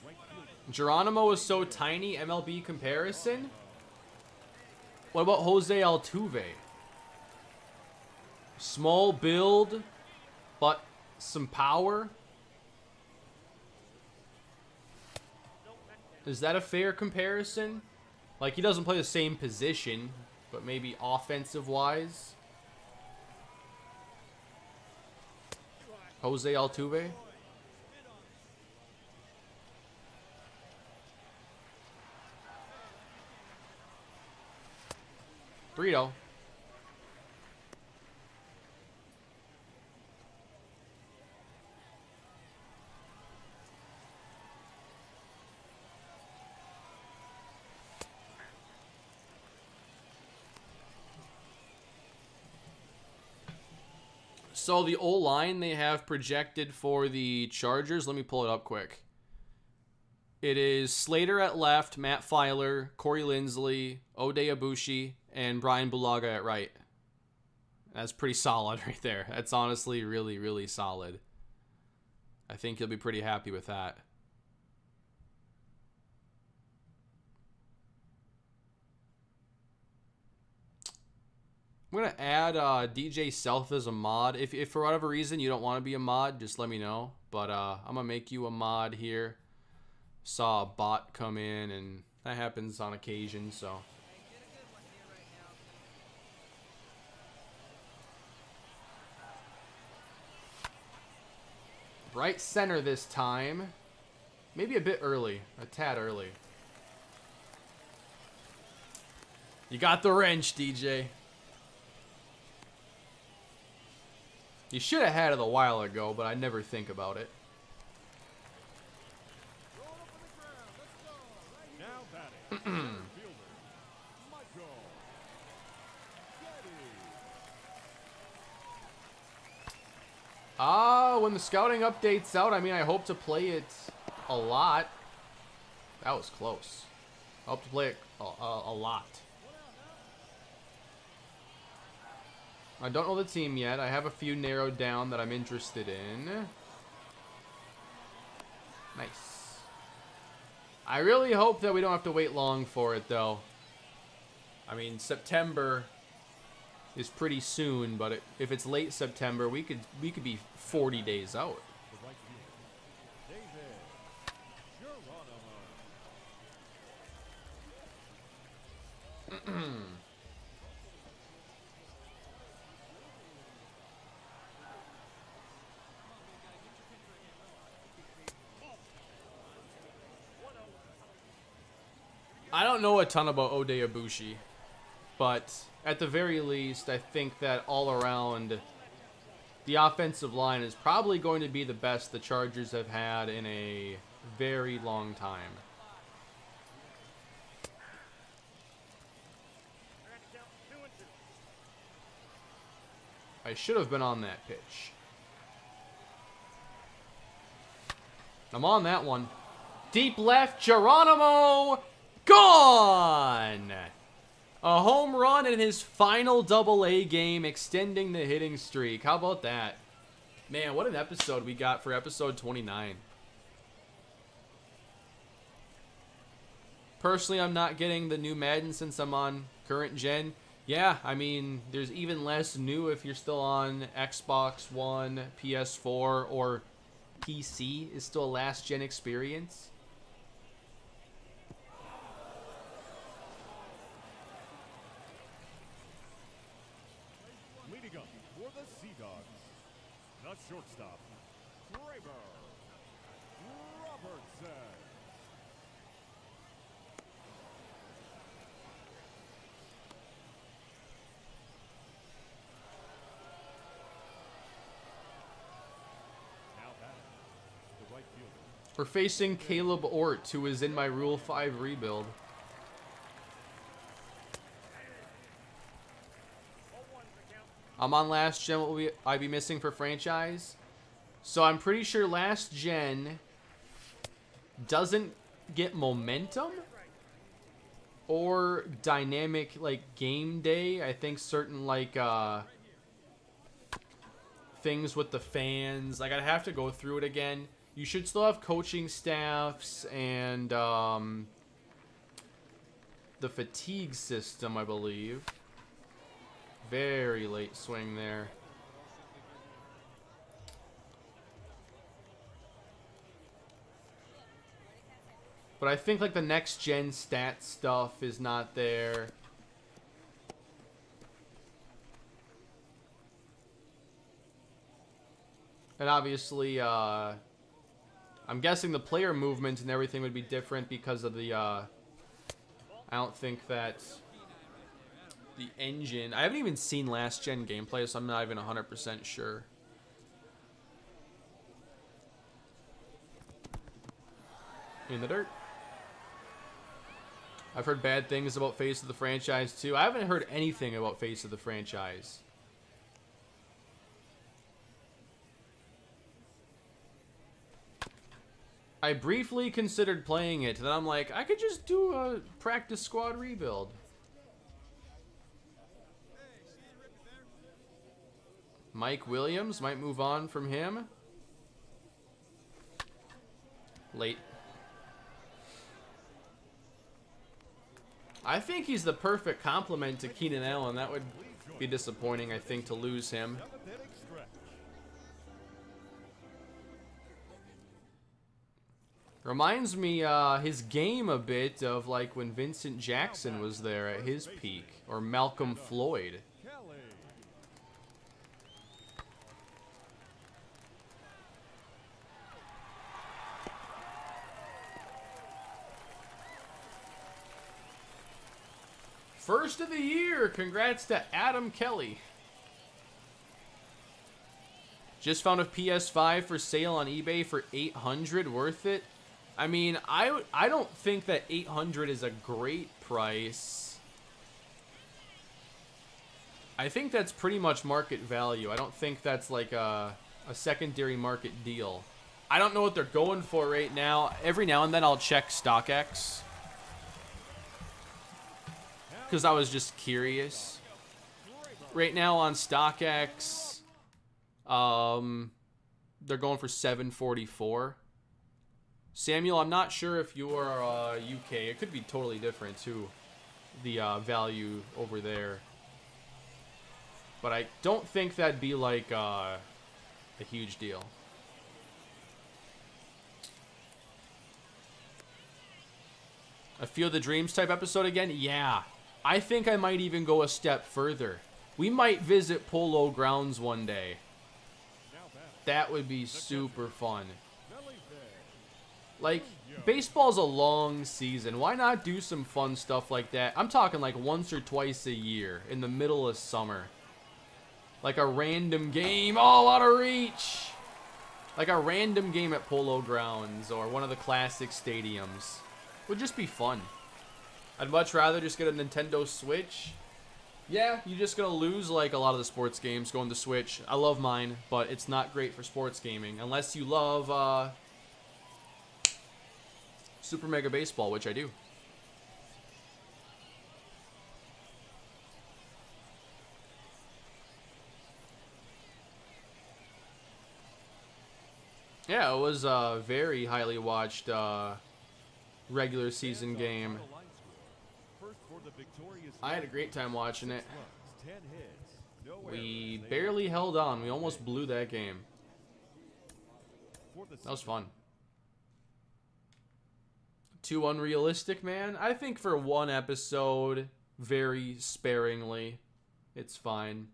Right fielder. Geronimo is so tiny. MLB comparison. What about Jose Altuve? Small build, but some power. Is that a fair comparison? Like, he doesn't play the same position, but maybe offensive-wise. Jose Altuve. Burrito. So the O-line they have projected for the Chargers, let me pull it up quick. It is Slater at left, Matt Filer, Corey Linsley, Ode Abushi, and Brian Bulaga at right. That's pretty solid right there. That's honestly really, really solid. I think you'll be pretty happy with that. I'm going to add DJ Self as a mod. If for whatever reason you don't want to be a mod, just let me know. But I'm going to make you a mod here. Saw a bot come in, and that happens on occasion, so. Right center this time. Maybe a bit early. A tad early. You got the wrench, DJ. You should have had it a while ago, but I never think about it. Now batting. Fielder. Michael. When the scouting update's out, I mean, I hope to play it a lot. That was close. I hope to play it a lot. I don't know the team yet. I have a few narrowed down that I'm interested in. Nice. I really hope that we don't have to wait long for it, though. I mean, September is pretty soon, but if it's late September, we could be 40 days out. The right fielder. David. Geronimo. I don't know a ton about Ode Abushi, but at the very least, I think that all around, the offensive line is probably going to be the best the Chargers have had in a very long time. I should have been on that pitch. I'm on that one. Deep left, Geronimo! Gone! A home run in his final AA game, extending the hitting streak. How about that? Man, what an episode we got for episode 29. Personally, I'm not getting the new Madden since I'm on current gen. Yeah, I mean, there's even less new if you're still on Xbox One, PS4, or PC is still a last gen experience. Leading up for the Sea Dogs. The shortstop, Kramer. Robertson. Now batting, the right fielder. We're facing Caleb Ort, who is in my Rule 5 rebuild. I'm on last gen. What will I be missing for franchise? So I'm pretty sure last gen doesn't get momentum or dynamic like game day. I think certain like things with the fans. Like I'd have to go through it again. You should still have coaching staffs and the fatigue system, I believe. Very late swing there. But I think like the next gen stat stuff is not there. And obviously, I'm guessing the player movement and everything would be different because of the, I don't think that the engine... I haven't even seen last gen gameplay, so I'm not even 100% sure. In the dirt. I've heard bad things about Face of the Franchise, too. I haven't heard anything about Face of the Franchise. I briefly considered playing it, and then I'm like, I could just do a practice squad rebuild. Mike Williams, might move on from him. Late. I think he's the perfect complement to Keenan Allen. That would be disappointing, I think, to lose him. Reminds me his game a bit of like when Vincent Jackson was there at his peak, or Malcolm Floyd. First of the year, congrats to Adam Kelly. Just found a PS5 for sale on eBay for $800, worth it. I mean, I don't think that $800 is a great price. I think that's pretty much market value. I don't think that's like a secondary market deal. I don't know what they're going for right now. Every now and then I'll check StockX, because I was just curious. Right now on StockX, they're going for $744. Samuel, I'm not sure if you're UK. It could be totally different too, the value over there. But I don't think that'd be like a huge deal. A Field of Dreams type episode again? Yeah. I think I might even go a step further. We might visit Polo Grounds one day. That would be super fun. Like, baseball's a long season. Why not do some fun stuff like that? I'm talking like once or twice a year in the middle of summer. Like a random game. Oh, out of reach! Like a random game at Polo Grounds or one of the classic stadiums. Would just be fun. I'd much rather just get a Nintendo Switch. Yeah, you're just gonna lose like a lot of the sports games going to Switch. I love mine, but it's not great for sports gaming unless you love Super Mega Baseball, which I do. Yeah, it was a very highly watched regular season game. I had a great time watching it. We barely held on. We almost blew that game. That was fun. Too unrealistic, man? I think for one episode, very sparingly, it's fine.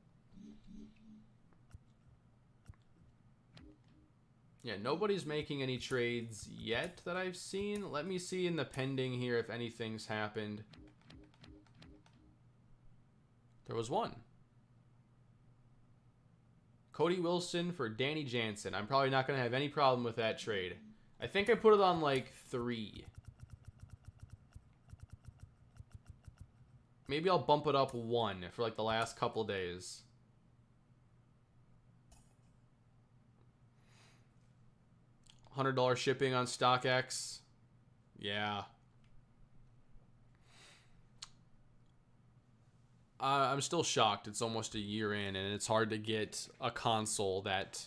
Yeah, nobody's making any trades yet that I've seen. Let me see in the pending here if anything's happened. There was one. Cody Wilson for Danny Jansen. I'm probably not going to have any problem with that trade. I think I put it on like 3. Maybe I'll bump it up 1 for like the last couple days. $100 shipping on StockX. Yeah. I'm still shocked. It's almost a year in, and it's hard to get a console that,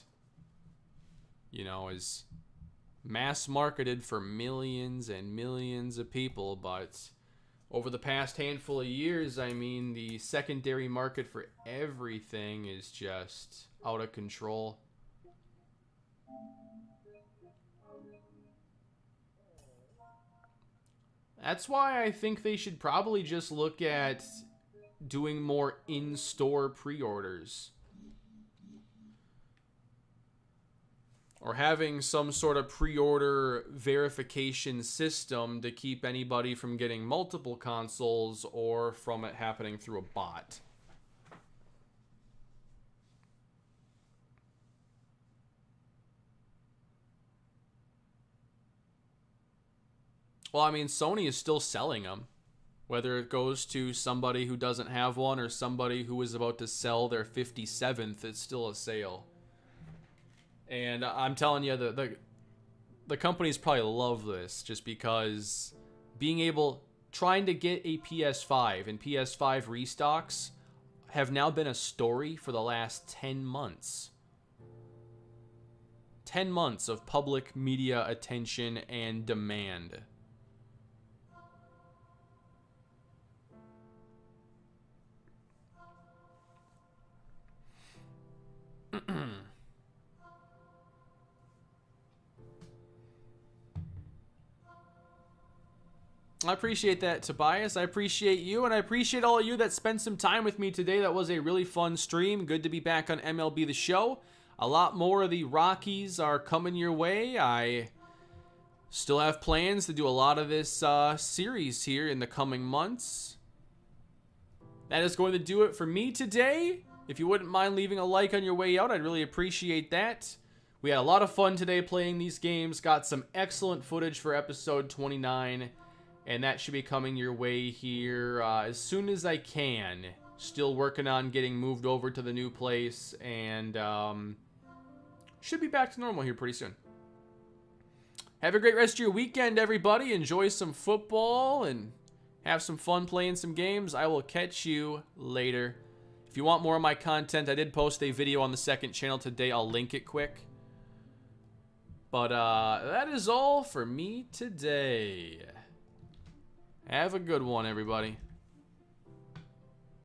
you know, is mass marketed for millions and millions of people. But over the past handful of years, I mean, the secondary market for everything is just out of control. That's why I think they should probably just look at doing more in-store pre-orders. Or having some sort of pre-order verification system to keep anybody from getting multiple consoles or from it happening through a bot. Well, I mean, Sony is still selling them. Whether it goes to somebody who doesn't have one or somebody who is about to sell their 57th, it's still a sale. And I'm telling you, the companies probably love this just because trying to get a PS5 and PS5 restocks have now been a story for the last 10 months. 10 months of public media attention and demand. I appreciate that, Tobias. I appreciate you, and I appreciate all of you that spent some time with me today. That was a really fun stream. Good to be back on MLB The Show. A lot more of the Rockies are coming your way. I still have plans to do a lot of this series here in the coming months. That is going to do it for me today. If you wouldn't mind leaving a like on your way out, I'd really appreciate that. We had a lot of fun today playing these games. Got some excellent footage for episode 29. And that should be coming your way here as soon as I can. Still working on getting moved over to the new place. And should be back to normal here pretty soon. Have a great rest of your weekend, everybody. Enjoy some football and have some fun playing some games. I will catch you later. If you want more of my content, I did post a video on the second channel today. I'll link it quick. But that is all for me today. Have a good one, everybody.